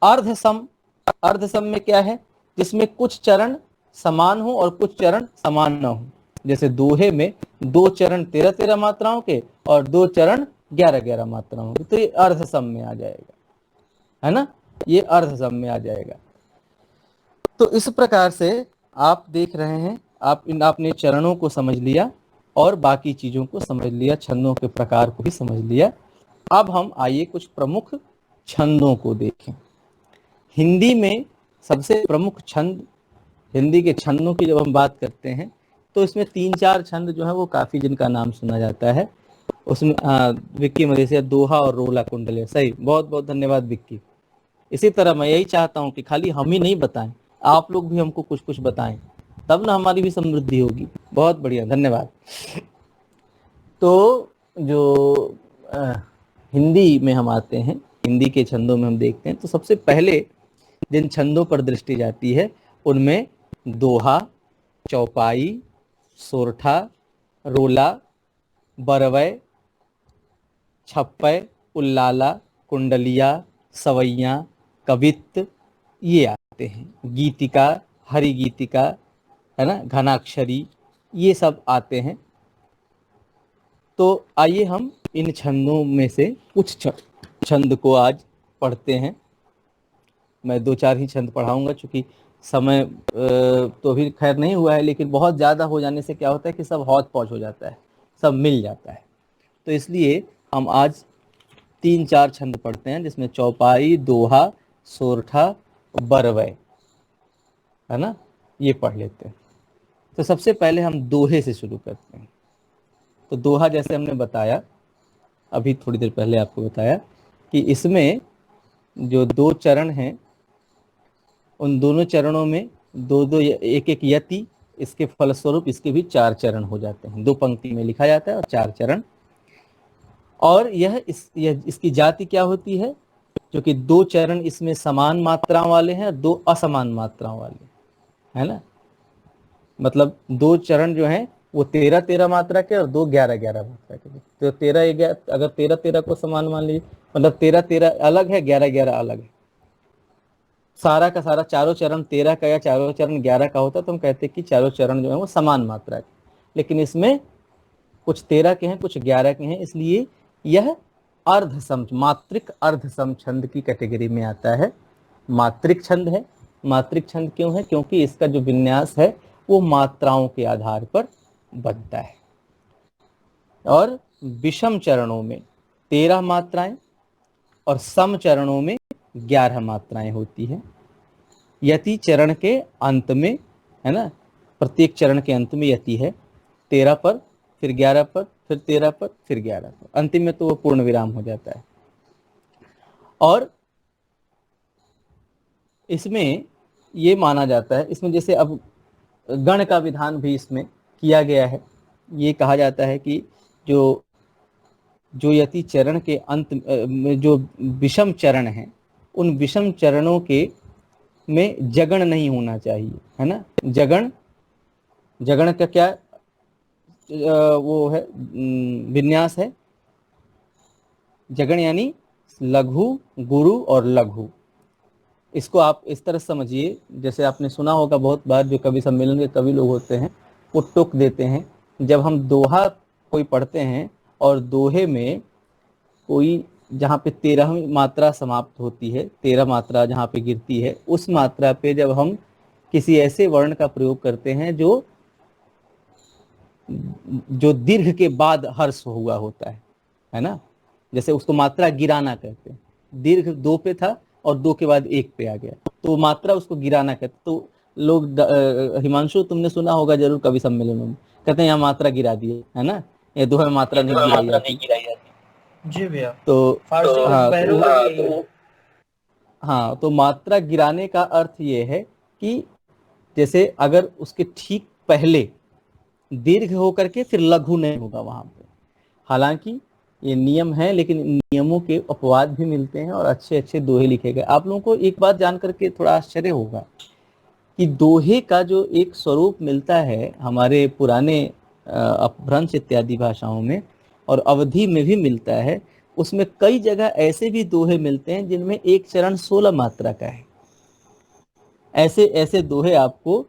अर्धसम में क्या है, जिसमें कुछ चरण समान हो और कुछ चरण समान न हो। जैसे दोहे में 2 चरण 13 मात्राओं के और 2 चरण 11 मात्राओं के, तो ये अर्धसम में आ जाएगा, है ना, ये अर्धसम में आ जाएगा। तो इस प्रकार से आप देख रहे हैं, आपने चरणों को समझ लिया और बाकी चीजों को समझ लिया, छंदों के प्रकार को भी समझ लिया। अब हम आइए कुछ प्रमुख छंदों को देखें। हिंदी में सबसे प्रमुख छंद, हिंदी के छंदों की जब हम बात करते हैं तो इसमें 3-4 छंद जो है वो काफी जिनका नाम सुना जाता है। उसमें विक्की मदेशिया, दोहा और रोला कुंडलिया, सही, बहुत बहुत धन्यवाद विक्की। इसी तरह मैं यही चाहता हूं कि खाली हम ही नहीं बताएं, आप लोग भी हमको कुछ कुछ बताएं, तब ना हमारी भी समृद्धि होगी। बहुत बढ़िया, धन्यवाद। तो जो हिंदी में हम आते हैं, हिंदी के छंदों में हम देखते हैं, तो सबसे पहले जिन छंदों पर दृष्टि जाती है उनमें दोहा, चौपाई, सोरठा, रोला, बरवय, छप्पय, उल्लाला, कुंडलिया, सवैया, कवित्त, ये आते हैं। गीतिका, हरि गीतिका, है ना, घनाक्षरी, ये सब आते हैं। तो आइए हम इन छंदों में से कुछ छंद को आज पढ़ते हैं। मैं 2-4 ही छंद पढ़ाऊंगा, चूंकि समय तो अभी खैर नहीं हुआ है, लेकिन बहुत ज़्यादा हो जाने से क्या होता है कि सब हौच पौच हो जाता है, सब मिल जाता है। तो इसलिए हम आज 3-4 छंद पढ़ते हैं, जिसमें चौपाई, दोहा, सोरठा, बरवै, है ना, ये पढ़ लेते हैं। तो सबसे पहले हम दोहे से शुरू करते हैं। तो दोहा जैसे हमने बताया, अभी थोड़ी देर पहले आपको बताया कि इसमें जो 2 चरण हैं, उन दोनों चरणों में दो दो एक एक यति, इसके फलस्वरूप इसके भी 4 चरण हो जाते हैं। 2 पंक्ति में लिखा जाता है और 4 चरण। और यह इसकी जाति क्या होती है, क्योंकि 2 चरण इसमें समान मात्रा वाले हैं और 2 असमान मात्रा वाले, है ना। मतलब 2 चरण जो हैं वो 13-13 मात्रा के और 2 11-11 मात्रा के। तो 13 अगर 13-13 को समान मान लीजिए, मतलब 13-13 अलग है, 11-11 अलग है। सारा का सारा चारों चरण 13 का या चारों चरण 11 का होता तो हम कहते कि चारों चरण जो है वो समान मात्रा के, लेकिन इसमें कुछ 13 के हैं, कुछ 11 के हैं, इसलिए यह अर्ध सम, मात्रिक अर्ध सम छंद की कैटेगरी में आता है। मात्रिक छंद है। मात्रिक छंद क्यों है, क्योंकि इसका जो विन्यास है वो मात्राओं के आधार पर बनता है। और विषम चरणों में 13 मात्राएं और सम चरणों में 11 मात्राएं होती हैं। यति चरण के अंत में, है ना, प्रत्येक चरण के अंत में यति है, 13 पर, फिर 11 पर, फिर 13 पर, फिर 11 पर, अंतिम में तो वो पूर्ण विराम हो जाता है। और इसमें ये माना जाता है, इसमें जैसे अब गण का विधान भी इसमें किया गया है। ये कहा जाता है कि जो यति चरण के अंत में जो विषम चरण हैं, उन विषम चरणों के में जगण नहीं होना चाहिए, है ना। जगण का क्या वो है, विन्यास है। जगण यानी लघु, गुरु और लघु। इसको आप इस तरह समझिए, जैसे आपने सुना होगा बहुत बार, जो कवि सम्मेलन के कवि लोग होते हैं वो टोक देते हैं, जब हम दोहा कोई पढ़ते हैं और दोहे में कोई जहाँ पे 13वीं मात्रा समाप्त होती है, 13 मात्रा जहाँ पे गिरती है, उस मात्रा पे जब हम किसी ऐसे वर्ण का प्रयोग करते हैं जो दीर्घ के बाद हर्ष हुआ होता है ना, जैसे उसको मात्रा गिराना कहते हैं। दीर्घ 2 पे था और 2 के बाद 1 पे आ गया, तो मात्रा उसको गिराना कहते। तो लोग हिमांशु तुमने सुना होगा जरूर कवि सम्मेलनों में, कहते हैं यहाँ मात्रा गिरा दी है ना, ये दोहे में मात्रा नहीं गिराई जाती। जी भैया। तो हाँ, तो मात्रा गिराने का अर्थ ये है कि जैसे अगर उसके ठीक पहले दीर्घ होकर के फिर लघु नहीं होगा वहां पे। हालांकि ये नियम है, लेकिन नियमों के अपवाद भी मिलते हैं और अच्छे अच्छे दोहे लिखे गए। आप लोगों को एक बात जान करके थोड़ा आश्चर्य होगा कि दोहे का जो एक स्वरूप मिलता है हमारे पुराने अपभ्रंश इत्यादि भाषाओं में, और अवधि में भी मिलता है, उसमें कई जगह ऐसे भी दोहे मिलते हैं जिनमें एक चरण 16 मात्रा का है। ऐसे ऐसे दोहे आपको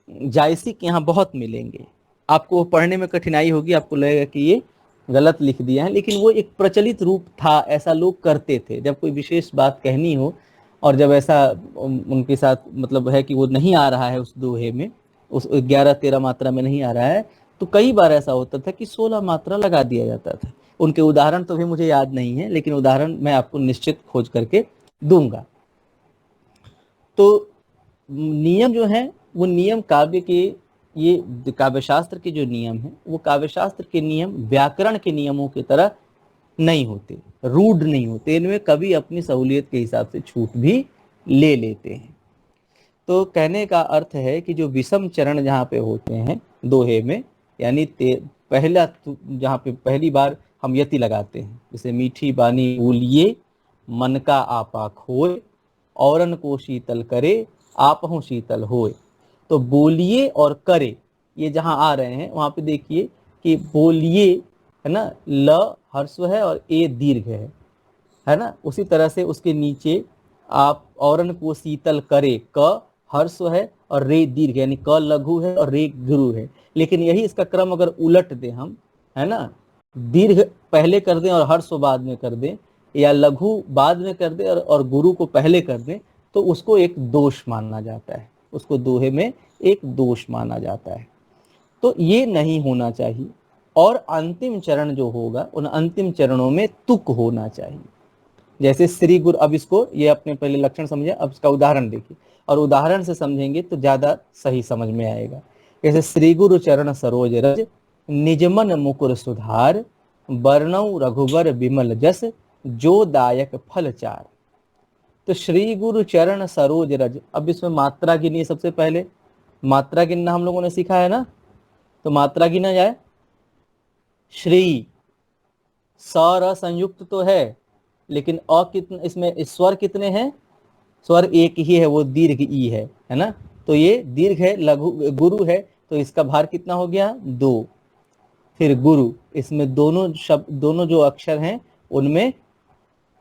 जायसी के यहाँ बहुत मिलेंगे। आपको पढ़ने में कठिनाई होगी, आपको लगेगा कि ये गलत लिख दिया है, लेकिन वो एक प्रचलित रूप था, ऐसा लोग करते थे। जब कोई विशेष बात कहनी हो और जब ऐसा उनके साथ मतलब है कि वो नहीं आ रहा है उस दोहे में, उस 11-13 मात्रा में नहीं आ रहा है, तो कई बार ऐसा होता था कि 16 मात्रा लगा दिया जाता था। उनके उदाहरण तो भी मुझे याद नहीं है, लेकिन उदाहरण मैं आपको निश्चित खोज करके दूंगा। तो नियम जो है वो नियम काव्य के, ये काव्यशास्त्र के जो नियम है वो काव्यशास्त्र के नियम व्याकरण के नियमों की तरह नहीं होते, रूढ़ नहीं होते। इनमें कभी अपनी सहूलियत के हिसाब से छूट भी ले लेते हैं। तो कहने का अर्थ है कि जो विषम चरण जहाँ पे होते हैं दोहे में, यानी पहला जहाँ पे पहली बार हम यति लगाते हैं, जैसे मीठी बानी बोलिए मन का आपा खोए, औरन को शीतल करे आपहु शीतल होए। तो बोलिए और करे ये जहाँ आ रहे हैं वहाँ पे देखिए कि बोलिए, है ना, ल हर्स्व है और ए दीर्घ है ना। उसी तरह से उसके नीचे आप औरन को शीतल करे, क हर्स्व है और रे दीर्घ, यानी क लघु है और रे गुरु है। लेकिन यही इसका क्रम अगर उलट दे हम, है ना, दीर्घ पहले कर दें और हर्ष बाद में कर दें, या लघु बाद में कर दें और गुरु को पहले कर दें, तो उसको एक दोष माना जाता है, उसको दोहे में एक दोष माना जाता है। तो ये नहीं होना चाहिए। और अंतिम चरण जो होगा, उन अंतिम चरणों में तुक होना चाहिए। जैसे श्री गुरु, अब इसको ये अपने पहले लक्षण समझे, अब इसका उदाहरण देखिए, और उदाहरण से समझेंगे तो ज्यादा सही समझ में आएगा। जैसे श्री गुरु चरण सरोज रज, निजमन मुकुर सुधार, वर्णौ रघुबर विमल जस, जो दायक फल चार। तो श्री गुरु चरण सरोज रज, अब इसमें मात्रा गिनिए। सबसे पहले मात्रा गिनना हम लोगों ने सीखा है ना, तो मात्रा गिना जाए। श्री, स र संयुक्त तो है, लेकिन अ कितने, इसमें स्वर कितने हैं? स्वर एक ही है, वो दीर्घ ई है ना। तो ये दीर्घ है, लघु गुरु है, तो इसका भार कितना हो गया? 2। फिर गुरु, इसमें दोनों शब्द, दोनों जो अक्षर हैं उनमें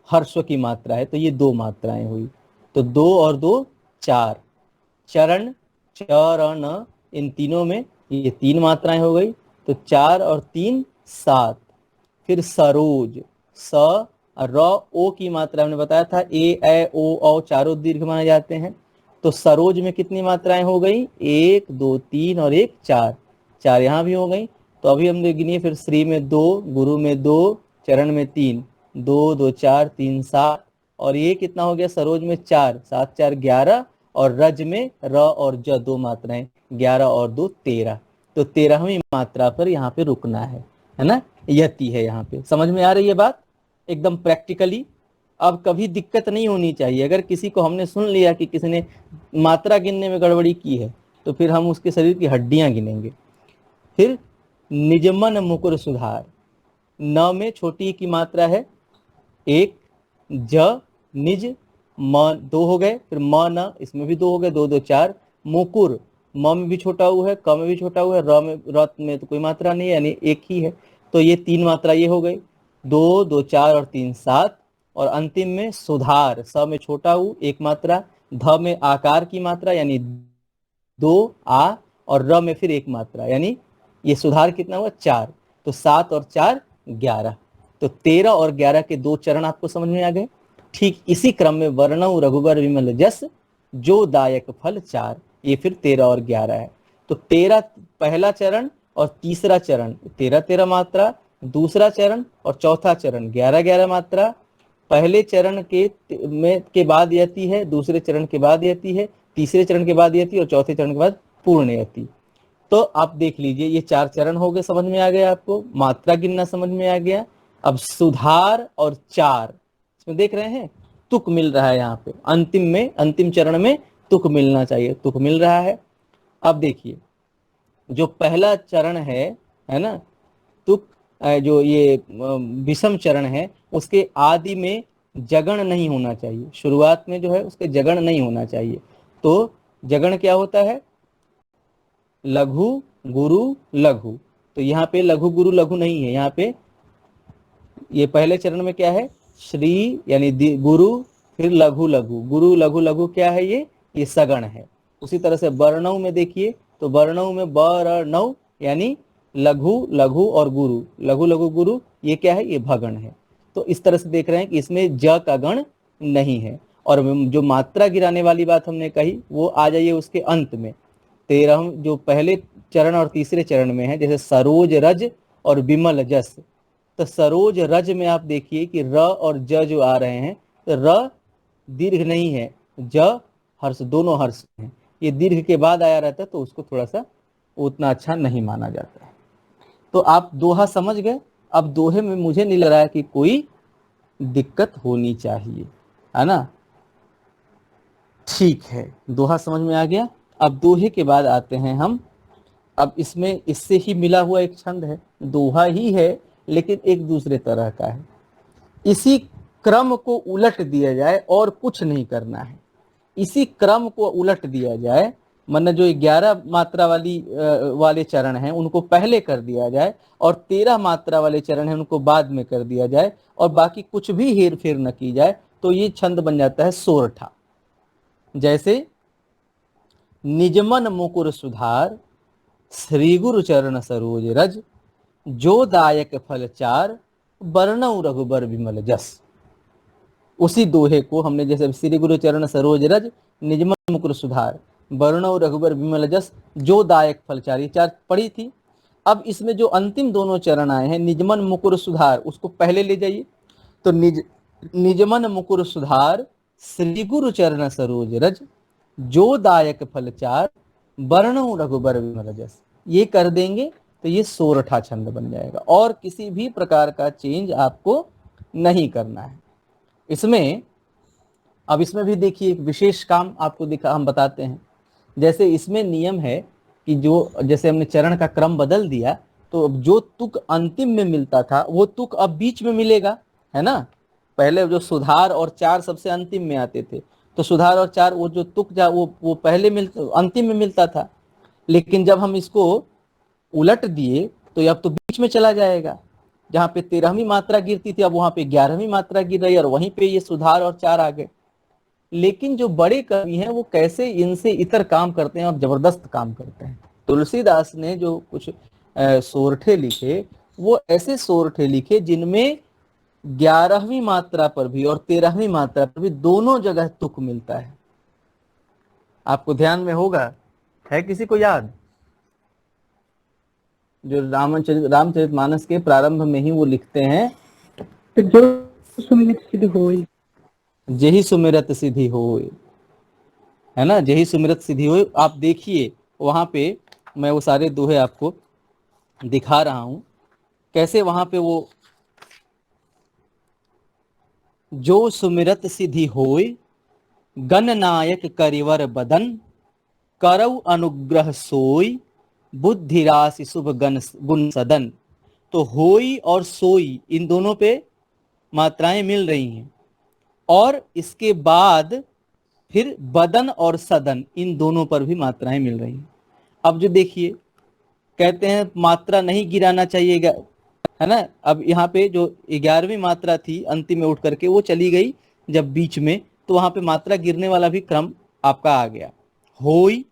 हर्ष की मात्रा है, तो ये 2 मात्राएं हुई। तो 2 और 2 4। चरण, चरण, इन तीनों में ये 3 मात्राएं हो गई, तो 4 और 3 7। फिर सरोज, स र ओ की मात्रा हमने बताया था, ए ए ओ औ चारों दीर्घ माने जाते हैं। तो सरोज में कितनी मात्राएं हो गई? 1 2 3 और 1 4। 4 यहाँ भी हो गई। तो अभी हम गिनिए, फिर श्री में 2, गुरु में 2, चरण में 3, 2 2 4 3 7, और ये कितना हो गया? सरोज में 4, 7 4 11, और रज में र और ज 2 मात्राएं, 11 और 2 13। तो 13वीं मात्रा पर यहाँ पे रुकना है ना। यति है यहाँ पे। समझ में आ रही है बात? एकदम प्रैक्टिकली। अब कभी दिक्कत नहीं होनी चाहिए। अगर किसी को हमने सुन लिया कि किसी ने मात्रा गिनने में गड़बड़ी की है, तो फिर हम उसके शरीर की हड्डियां गिनेंगे। फिर निजमन मुकुर सुधार, न में छोटी की मात्रा है 1, ज निज, म 2 हो गए, फिर म न, इसमें भी 2 हो गए, 2 2 4। मुकुर, म में भी छोटा हुआ है, क में भी छोटा हुआ है, र में तो कोई मात्रा नहीं है, यानी एक ही है। तो ये 3 मात्रा ये हो गई, 2 2 4 और 3 7। और अंतिम में सुधार, स में छोटा हूँ 1 मात्रा, ध में आकार की मात्रा यानी 2 आ, और र में फिर 1 मात्रा, यानी ये सुधार कितना हुआ? 4। तो 7 और 4 11। तो 13 और 11 के 2 चरण आपको समझ में आ गए। ठीक इसी क्रम में वर्णौ रघुबर विमल जस, जो दायक फल चार, ये फिर 13 और 11 है। तो 13 पहला चरण और तीसरा चरण 13 13 मात्रा, दूसरा चरण और चौथा चरण 11 11 मात्रा। पहले चरण के बाद यति है, दूसरे चरण के बाद यति है, तीसरे चरण के बाद यति, और चौथे चरण के बाद पूर्ण यति। तो आप देख लीजिए, ये 4 चरण हो गए, समझ में आ गया आपको। मात्रा गिनना समझ में आ गया। अब सुधार और चार, इसमें देख रहे हैं तुक मिल रहा है। यहाँ पे अंतिम में, अंतिम चरण में तुक मिलना चाहिए, तुक मिल रहा है। अब देखिए, जो पहला चरण है ना, तुक, जो ये विषम चरण है, उसके आदि में जगण नहीं होना चाहिए। शुरुआत में जो है उसके जगण नहीं होना चाहिए। तो जगण क्या होता है? लघु गुरु लघु। तो यहाँ पे लघु गुरु लघु नहीं है। यहाँ पे ये पहले चरण में क्या है? श्री यानी गुरु, फिर लघु लघु, गुरु लघु लघु क्या है? ये सगण है। उसी तरह से वर्णव में देखिए, तो वर्णव में वर्णव यानी लघु लघु और गुरु, लघु लघु गुरु, ये क्या है? ये भगण है। तो इस तरह से देख रहे हैं कि इसमें ज का गण नहीं है। और जो मात्रा गिराने वाली बात हमने कही, वो आ जाइए उसके अंत में। 13 जो पहले चरण और तीसरे चरण में है, जैसे सरोज रज और विमल जस। तो सरोज रज में आप देखिए कि र और ज जो आ रहे हैं, तो र दीर्घ नहीं है, ज हर्ष, दोनों हर्ष हैं। ये दीर्घ के बाद आया रहता है, तो उसको थोड़ा सा उतना अच्छा नहीं माना जाता है। तो आप दोहा समझ गए। अब दोहे में मुझे नहीं लग रहा है कि कोई दिक्कत होनी चाहिए, है ना। ठीक है, दोहा समझ में आ गया। अब दोहे के बाद आते हैं हम, अब इसमें इससे ही मिला हुआ एक छंद है, दोहा ही है लेकिन एक दूसरे तरह का है। इसी क्रम को उलट दिया जाए और कुछ नहीं करना है। इसी क्रम को उलट दिया जाए, मतलब जो 11 मात्रा वाले चरण हैं उनको पहले कर दिया जाए, और 13 मात्रा वाले चरण हैं उनको बाद में कर दिया जाए, और बाकी कुछ भी हेर फेर न की जाए, तो ये छंद बन जाता है सोरठा। जैसे निजमन मुकुर सुधार, श्री गुरु चरण सरोज रज, जो दायक फल चार, वर्णौ रघुबर विमल जस। उसी दोहे को हमने जैसे श्री गुरु चरण सरोज रज निजमन मुकुर सुधार, वर्णौ रघुबर विमल जस, जो दायक फलचारी, चार पढ़ी थी। अब इसमें जो अंतिम दोनों चरण आए हैं, निजमन मुकुर सुधार, उसको पहले ले जाइए। तो निजमन मुकुर सुधार, श्री गुरु चरण सरोज रज, जो दायक फलचार, वर्णौ रघुबर विमल जस। ये कर देंगे तो ये सोरठा छंद बन जाएगा, और किसी भी प्रकार का चेंज आपको नहीं करना है इसमें। अब इसमें भी देखिए एक विशेष काम आपको दिखा, हम बताते हैं। जैसे इसमें नियम है कि जो जैसे हमने चरण का क्रम बदल दिया, तो अब जो तुक अंतिम में मिलता था वो तुक अब बीच में मिलेगा, है ना। पहले जो सुधार और चार सबसे अंतिम में आते थे, तो सुधार और चार वो जो तुक जा वो पहले अंतिम में मिलता था। लेकिन जब हम इसको उलट दिए तो अब तो बीच में चला जाएगा। जहाँ पे 13वीं मात्रा गिरती थी, अब वहां पे 11वीं मात्रा गिर रही है, और वहीं पे ये सुधार और चार आ गए। लेकिन जो बड़े कवि हैं वो कैसे इनसे इतर काम करते हैं और जबरदस्त काम करते हैं। तुलसीदास ने जो कुछ सोरठे लिखे, वो ऐसे सोरठे लिखे जिनमें 11वीं मात्रा पर भी और 13वीं मात्रा पर भी दोनों जगह तुक मिलता है। आपको ध्यान में होगा, है किसी को याद? जो रामचरितमानस के प्रारंभ में ही वो लिखते हैं, जो सुमिरत सिद्धि होई, जेहि सुमिरत सिद्धि होय, है ना, जेहि सुमिरत सिद्धि होय। आप देखिए वहां पे मैं वो सारे दोहे आपको दिखा रहा हूं, कैसे वहां पे वो जो सुमिरत सिद्धि होय, गणनायक करिवर बदन, करौ अनुग्रह सोई, बुद्धि राशि शुभ गुण सदन। तो होई और सोई इन दोनों पे मात्राएं मिल रही हैं, और इसके बाद फिर बदन और सदन इन दोनों पर भी मात्राएं मिल रही हैं। अब जो देखिए कहते हैं मात्रा नहीं गिराना चाहिए, है ना। अब यहाँ पे जो 11वीं मात्रा थी अंतिम में उठ करके वो चली गई जब बीच में, तो वहां पे मात्रा गिरने वाला भी क्रम आपका आ गया। होई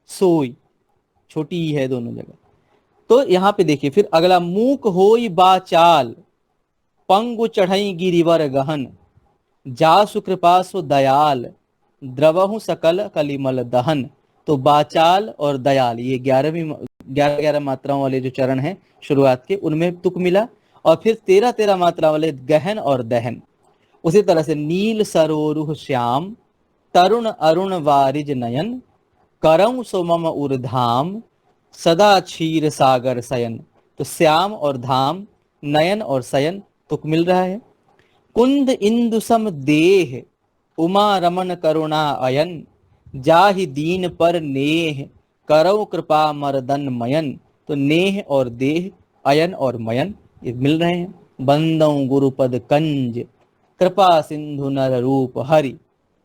सोई छोटी ही है दोनों जगह। तो यहाँ पे देखिए फिर अगला, मूक होई बाचाल, पंगु चढ़ई गिरिवर गहन, जासु कृपा सो दयाल, द्रवहु सकल कलिमल दहन। तो बाचाल और दयाल ये 11 मात्राओं वाले जो चरण हैं शुरुआत के, उनमें तुक मिला। और फिर 13 मात्रा वाले गहन और दहन। उसी तरह से नील सरोरुह श्याम, तरुण अरुण वारिज नयन, करऊं सो मम उर्धाम, सदा क्षीर सागर शयन। तो श्याम और धाम, नयन और शयन तुक मिल रहा है। कुंद इंदु सम देह, उमा रमन करुणा अयन, जाहि दीन पर नेह, करौ कृपा मर्दन मयन। तो नेह और देह, अयन और मयन ये मिल रहे हैं। बंदौ गुरुपद कंज, कृपा सिंधु नर रूप हरि,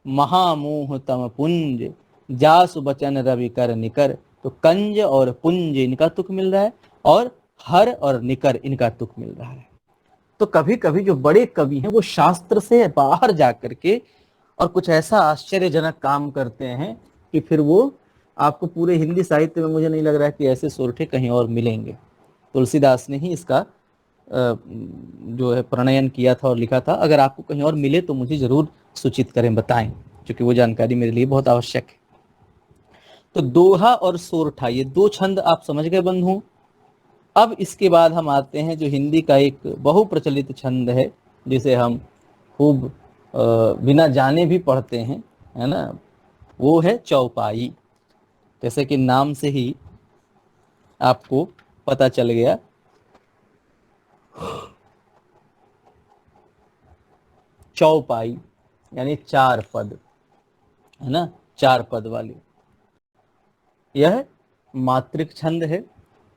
महामोह तम पुंज, जासु बचन रवि कर निकर। तो कंज और पुंज इनका तुक मिल रहा है, और हर और निकर इनका तुक मिल रहा है। तो कभी कभी जो बड़े कवि हैं वो शास्त्र से बाहर जाकर के और कुछ ऐसा आश्चर्यजनक काम करते हैं कि फिर वो आपको पूरे हिंदी साहित्य में मुझे नहीं लग रहा है कि ऐसे सोरठे कहीं और मिलेंगे। तुलसीदास ने ही इसका जो है प्रणयन किया था और लिखा था। अगर आपको कहीं और मिले तो मुझे जरूर सूचित करें, बताएं, क्योंकि वो जानकारी मेरे लिए बहुत आवश्यक है। तो दोहा और सोरठा ये दो छंद आप समझ गए बंधु। अब इसके बाद हम आते हैं जो हिंदी का एक बहुप्रचलित छंद है, जिसे हम खूब बिना जाने भी पढ़ते हैं, है ना, वो है चौपाई। जैसे कि नाम से ही आपको पता चल गया, चौपाई यानी 4 पद, है ना, 4 पद वाली। यह मात्रिक छंद है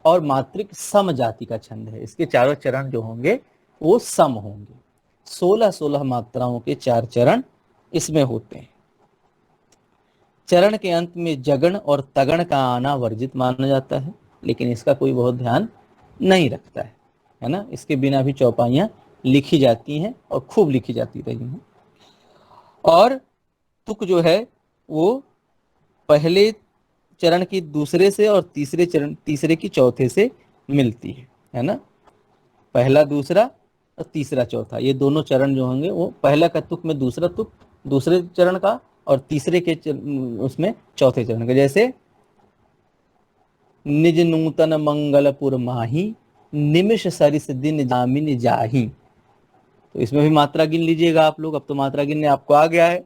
और मात्रिक सम जाति का छंद है। इसके चारों चरण जो होंगे वो सम होंगे। 16 मात्राओं के 4 चरण इसमें होते हैं। चरण के अंत में जगण और तगण का आना वर्जित माना जाता है, लेकिन इसका कोई बहुत ध्यान नहीं रखता है ना। इसके बिना भी चौपाइयां लिखी जाती हैं और खूब लिखी जाती रही हैं। और तुक जो है वो पहले चरण की दूसरे से और तीसरे की चौथे से मिलती है ना। पहला दूसरा और तीसरा चौथा, ये दोनों चरण जो होंगे वो पहला का तुक में दूसरा तुक दूसरे चरण का, और तीसरे के उसमें चौथे चरण का। जैसे निज नूतन मंगलपुर माही, निमिष सरिस दिन जामिन जाही। तो इसमें भी मात्रा गिन लीजिएगा आप लोग, अब तो मात्रा गिनने आपको आ गया है।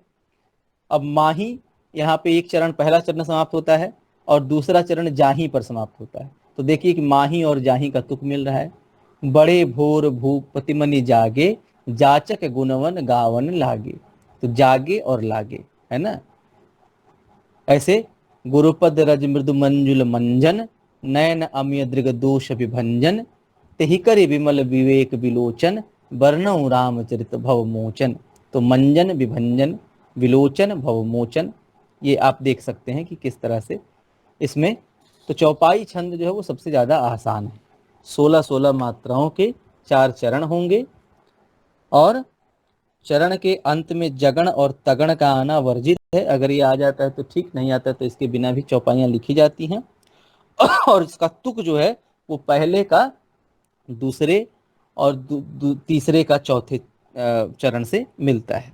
अब माही, यहाँ पे एक चरण, पहला चरण समाप्त होता है और दूसरा चरण जाही पर समाप्त होता है। तो देखिए कि माही और जाही का तुक मिल रहा है। बड़े भोर भूपति मनि जागे, जाचक गुणवन गावन लागे। तो जागे और लागे, है ना। ऐसे गुरुपद रज मृदु मंजुल मंजन, नयन अमिय दृग दोष विभंजन, तेहि करि विमल विवेक विलोचन, वर्णौ रामचरित भव मोचन। तो मंजन, विभंजन, विलोचन, भवमोचन, ये आप देख सकते हैं कि किस तरह से इसमें। तो चौपाई छंद जो है वो सबसे ज़्यादा आसान है। 16-16 मात्राओं के 4 चरण होंगे, और चरण के अंत में जगण और तगण का आना वर्जित है। अगर ये आ जाता है तो ठीक, नहीं आता तो इसके बिना भी चौपाइयाँ लिखी जाती हैं। और इसका तुक जो है वो पहले का दूसरे और तीसरे का चौथे चरण से मिलता है।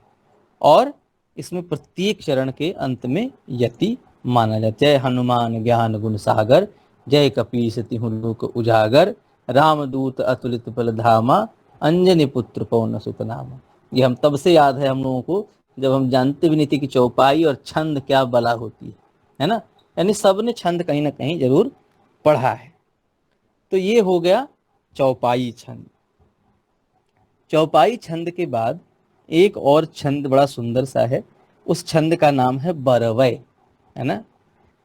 और इसमें प्रत्येक चरण के अंत में यति माना जाता है। जय हनुमान ज्ञान गुण सागर, जय कपीस तिहुँ लोक उजागर, रामदूत अतुलित बल धामा, अंजनी पुत्र पवन सुत नामा। ये हम तब से याद है हम लोगों को जब हम जानते भी नहीं थे कि चौपाई और छंद क्या बला होती है ना। यानी सबने छंद कहीं ना कहीं जरूर पढ़ा है। तो ये हो गया चौपाई छंद। चौपाई छंद के बाद एक और छंद बड़ा सुंदर सा है, उस छंद का नाम है बरवय, है ना।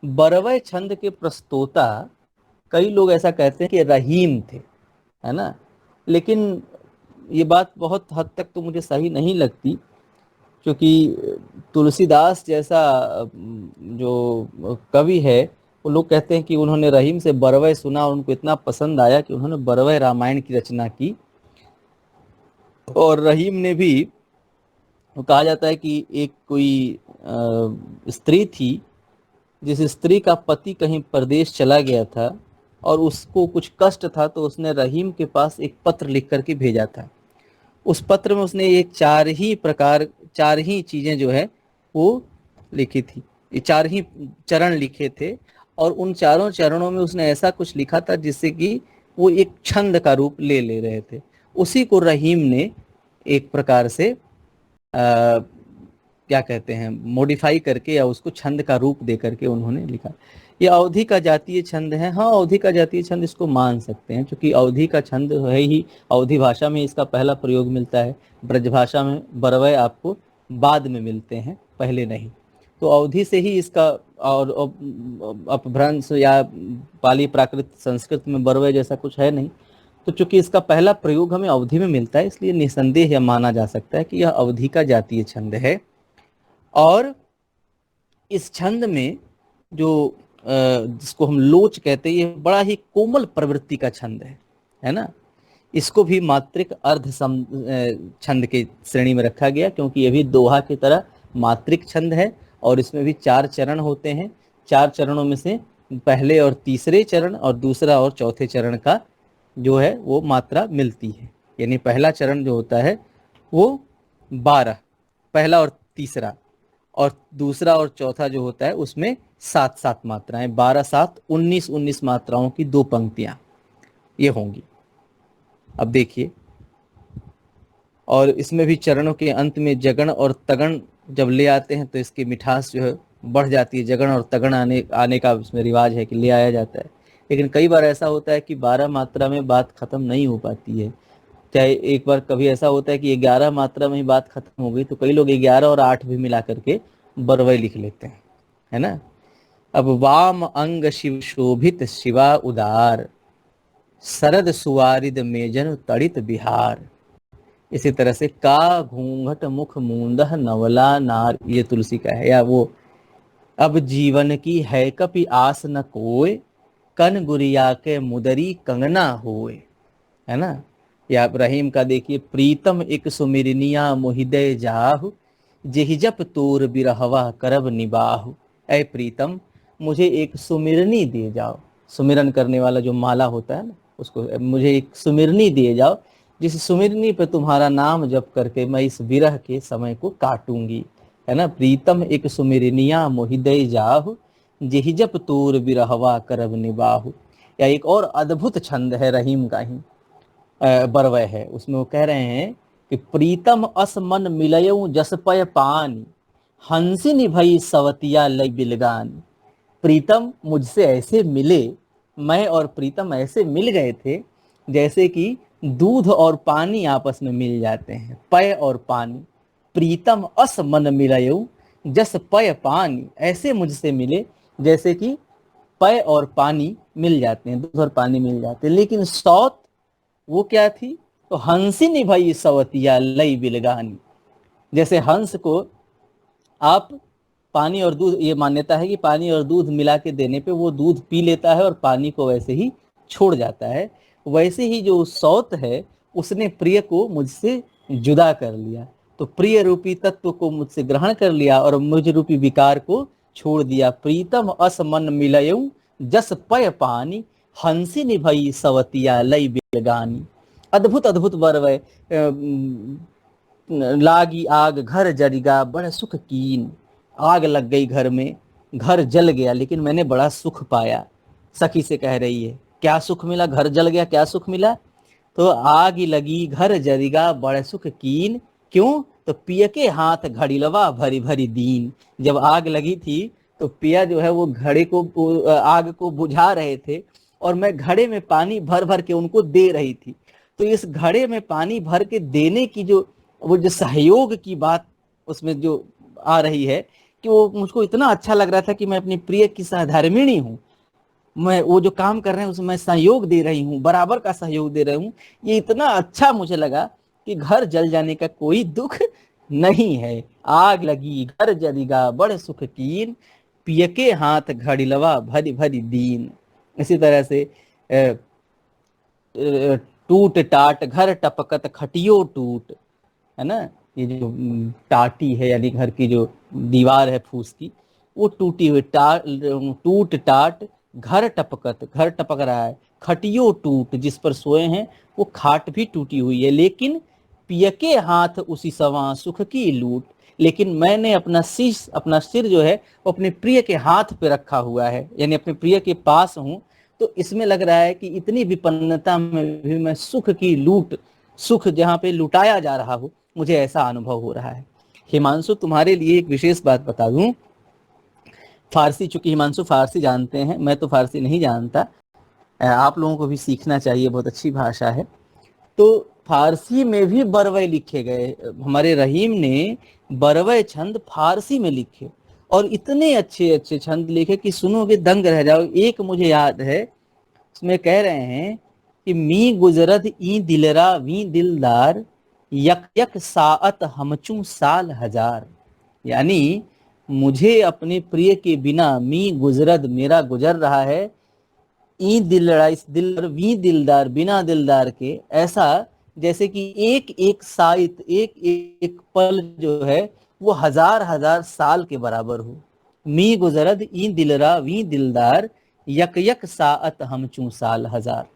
बरवय छंद के प्रस्तोता कई लोग ऐसा कहते हैं कि रहीम थे, है ना। लेकिन ये बात बहुत हद तक तो मुझे सही नहीं लगती, क्योंकि तुलसीदास जैसा जो कवि है, वो लोग कहते हैं कि उन्होंने रहीम से बरवय सुना और उनको इतना पसंद आया कि उन्होंने बरवय रामायण की रचना की। और रहीम ने भी, कहा जाता है कि एक कोई स्त्री थी, जिस स्त्री का पति कहीं परदेश चला गया था और उसको कुछ कष्ट था, तो उसने रहीम के पास एक पत्र लिख करके भेजा था। उस पत्र में उसने एक चार ही चीजें जो है वो लिखी थी, ये 4 ही चरण लिखे थे। और उन चारों चरणों में उसने ऐसा कुछ लिखा था जिससे कि वो एक छंद का रूप ले रहे थे। उसी को रहीम ने एक प्रकार से क्या कहते हैं, मॉडिफाई करके या उसको छंद का रूप दे करके उन्होंने लिखा। ये अवधि का जातीय छंद है। हाँ, अवधि का जातीय छंद इसको मान सकते हैं, क्योंकि अवधि का छंद है ही, अवधि भाषा में इसका पहला प्रयोग मिलता है। ब्रजभाषा में बरवय आपको बाद में मिलते हैं, पहले नहीं। तो अवधि से ही इसका, और अपभ्रंश या पाली प्राकृत संस्कृत में बरवय जैसा कुछ है नहीं। तो चूंकि इसका पहला प्रयोग हमें अवधि में मिलता है, इसलिए निसंदेह यह माना जा सकता है कि यह अवधि का जातीय छंद है। और इस छंद में जो जिसको हम लोच कहते हैं, ये बड़ा ही कोमल प्रवृत्ति का छंद है ना। इसको भी मात्रिक अर्ध छंद के श्रेणी में रखा गया, क्योंकि ये भी दोहा की तरह मात्रिक छंद है। और इसमें भी 4 चरण होते हैं। 4 चरणों में से पहले और तीसरे चरण और दूसरा और चौथे चरण का जो है वो मात्रा मिलती है। यानी पहला चरण जो होता है वो 12, पहला और तीसरा, और दूसरा और चौथा जो होता है उसमें 7-7 मात्राएं, 12-7 19 मात्राओं की 2 पंक्तियां ये होंगी। अब देखिए, और इसमें भी चरणों के अंत में जगण और तगण जब ले आते हैं तो इसकी मिठास जो है बढ़ जाती है। जगण और तगण आने का इसमें रिवाज है कि ले आया जाता है। लेकिन कई बार ऐसा होता है कि 12 मात्रा में बात खत्म नहीं हो पाती है। चाहे एक बार कभी ऐसा होता है कि 11 मात्रा में ही बात खत्म हो गई, तो कई लोग 11 और 8 भी मिला करके बरवय लिख लेते हैं, है ना। अब वाम अंग शिव शोभित शिवा उदार, शरद सुवारिद मेजन तड़ित बिहार। इसी तरह से का घूंघट मुख मूंदह नवला नार, ये तुलसी का है। या वो अब जीवन की है कपि आस न कोय, कन गुरिया के मुदरी कंगना होए, है ना। या रहीम का देखिए, प्रीतम एक सुमिरनिया मोहिदय जाहु, जेहि जप तोर बिरहवा करब निबाहु। ऐ प्रीतम, मुझे एक सुमिरनी दे जाओ। सुमिरन करने वाला जो माला होता है ना, उसको मुझे एक सुमिरनी दिए जाओ, जिस सुमिरनी पे तुम्हारा नाम जप करके मैं इस विरह के समय को काटूंगी, है ना। प्रीतम एक सुमिरनिया मोहिदय जाहु, जेहि जप तोर विरहवा करब निबाहु। या एक और अद्भुत छंद है रहीम का ही बरवय है, उसमें वो कह रहे हैं कि प्रीतम अस मन मिलयऊ जस पय पानी, हंसी निभई सवतिया लई बिलगानी। प्रीतम मुझसे ऐसे मिले, मैं और प्रीतम ऐसे मिल गए थे जैसे कि दूध और पानी आपस में मिल जाते हैं, पय और पानी। प्रीतम अस मन मिलयऊ जस पय पानी, ऐसे मुझसे मिले जैसे कि पय और पानी मिल जाते हैं, दूध और पानी मिल जाते हैं। लेकिन सौत वो क्या थी, तो हंसी निभई सवतिया लई बिलगानी। जैसे हंस को आप पानी और दूध, ये मान्यता है कि पानी और दूध मिला के देने पे वो दूध पी लेता है और पानी को वैसे ही छोड़ जाता है, वैसे ही जो सौत है उसने प्रिय को मुझसे जुदा कर लिया। तो प्रिय रूपी तत्व को मुझसे ग्रहण कर लिया और मुझ रूपी विकार को छोड़ दिया। प्रीतम अस मन मिलयऊ जस पय पानी, हंसी निभई सवतिया लई बिलगानी। अद्भुत अद्भुत वर्व। लागी आग घर जरिगा बड़ा सुख कीन, आग लग गई घर में, घर जल गया लेकिन मैंने बड़ा सुख पाया। सखी से कह रही है क्या सुख मिला, घर जल गया क्या सुख मिला, तो आग लगी घर जरिगा बड़ा सुख कीन। क्यों, तो पिया के हाथ घड़ीलवा भरी भरी दीन। जब आग लगी थी तो पिया जो है वो घड़े को, आग को बुझा रहे थे और मैं घड़े में पानी भर भर के उनको दे रही थी। तो इस घड़े में पानी भर के देने की जो वो जो सहयोग की बात उसमें जो आ रही है कि वो मुझको इतना अच्छा लग रहा था कि मैं अपनी प्रिय की सहधर्मिणी हूँ, मैं वो जो काम कर रहे हैं उसमें सहयोग दे रही हूँ, बराबर का सहयोग दे रही हूँ। ये इतना अच्छा मुझे लगा कि घर जल जाने का कोई दुख नहीं है। आग लगी घर जलिगा बड़े सुख कीन, पिय के हाथ घड़िलवा भरी भरी दीन। इसी तरह से टूट टाट घर टपकत खटियो टूट, है ना। ये जो टाटी है यानी घर की जो दीवार है फूस की, वो टूटी हुई टूट टाट घर टपकत, घर टपक रहा है। खटियो टूट, जिस पर सोए हैं वो खाट भी टूटी हुई है। लेकिन पिय के हाथ उसी सवा सुख की लूट, लेकिन मैंने अपना सिर जो है वो अपने प्रिय के हाथ पे रखा हुआ है, यानी अपने प्रिय के पास हूँ। तो इसमें लग रहा है कि इतनी विपन्नता में भी मैं सुख की लूट, सुख जहाँ पे लुटाया जा रहा हो, मुझे ऐसा अनुभव हो रहा है। हिमांशु तुम्हारे लिए एक विशेष बात बता दूं, फारसी, चूंकि हिमांशु फारसी जानते हैं, मैं तो फारसी नहीं जानता, आप लोगों को भी सीखना चाहिए, बहुत अच्छी भाषा है। तो फारसी में भी बरवय लिखे गए, हमारे रहीम ने बरवय छंद फारसी में लिखे और इतने अच्छे अच्छे छंद लिखे कि सुनोगे दंग रह जाओ। एक मुझे याद है, उसमें कह रहे हैं कि मी गुजरत ई दिलरा वी दिलदार, यक यक साअत हमचू साल हजार। यानी मुझे अपने प्रिय के बिना, मी गुजरत मेरा गुजर रहा है, ई दिलड़ा इस दिल वी दिलदार बिना दिलदार के, ऐसा जैसे कि एक एक साइत, एक एक पल जो है वो हजार हजार साल के बराबर हो। मी गुजरत ई दिलरा वी दिलदार, यक यक साअत हमचू साल हजार।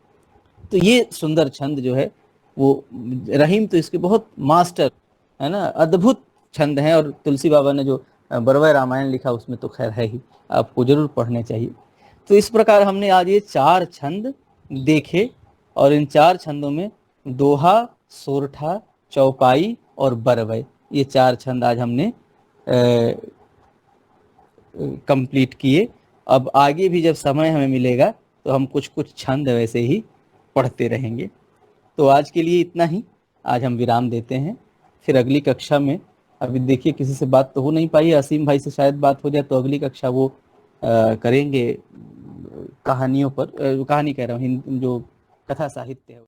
तो ये सुंदर छंद जो है वो रहीम तो इसके बहुत मास्टर, है ना, अद्भुत छंद हैं। और तुलसी बाबा ने जो बरवय रामायण लिखा उसमें तो खैर है ही, आपको जरूर पढ़ने चाहिए। तो इस प्रकार हमने आज ये 4 छंद देखे और इन 4 छंदों में दोहा, सोरठा, चौपाई और बरवय, ये 4 छंद आज हमने कंप्लीट किए। अब आगे भी जब समय हमें मिलेगा तो हम कुछ कुछ छंद वैसे ही पढ़ते रहेंगे। तो आज के लिए इतना ही, आज हम विराम देते हैं। फिर अगली कक्षा में, अभी देखिए किसी से बात तो हो नहीं पाई, असीम भाई से शायद बात हो जाए, तो अगली कक्षा वो करेंगे कहानियों पर, कहानी कह रहा हूँ, जो कथा साहित्य है।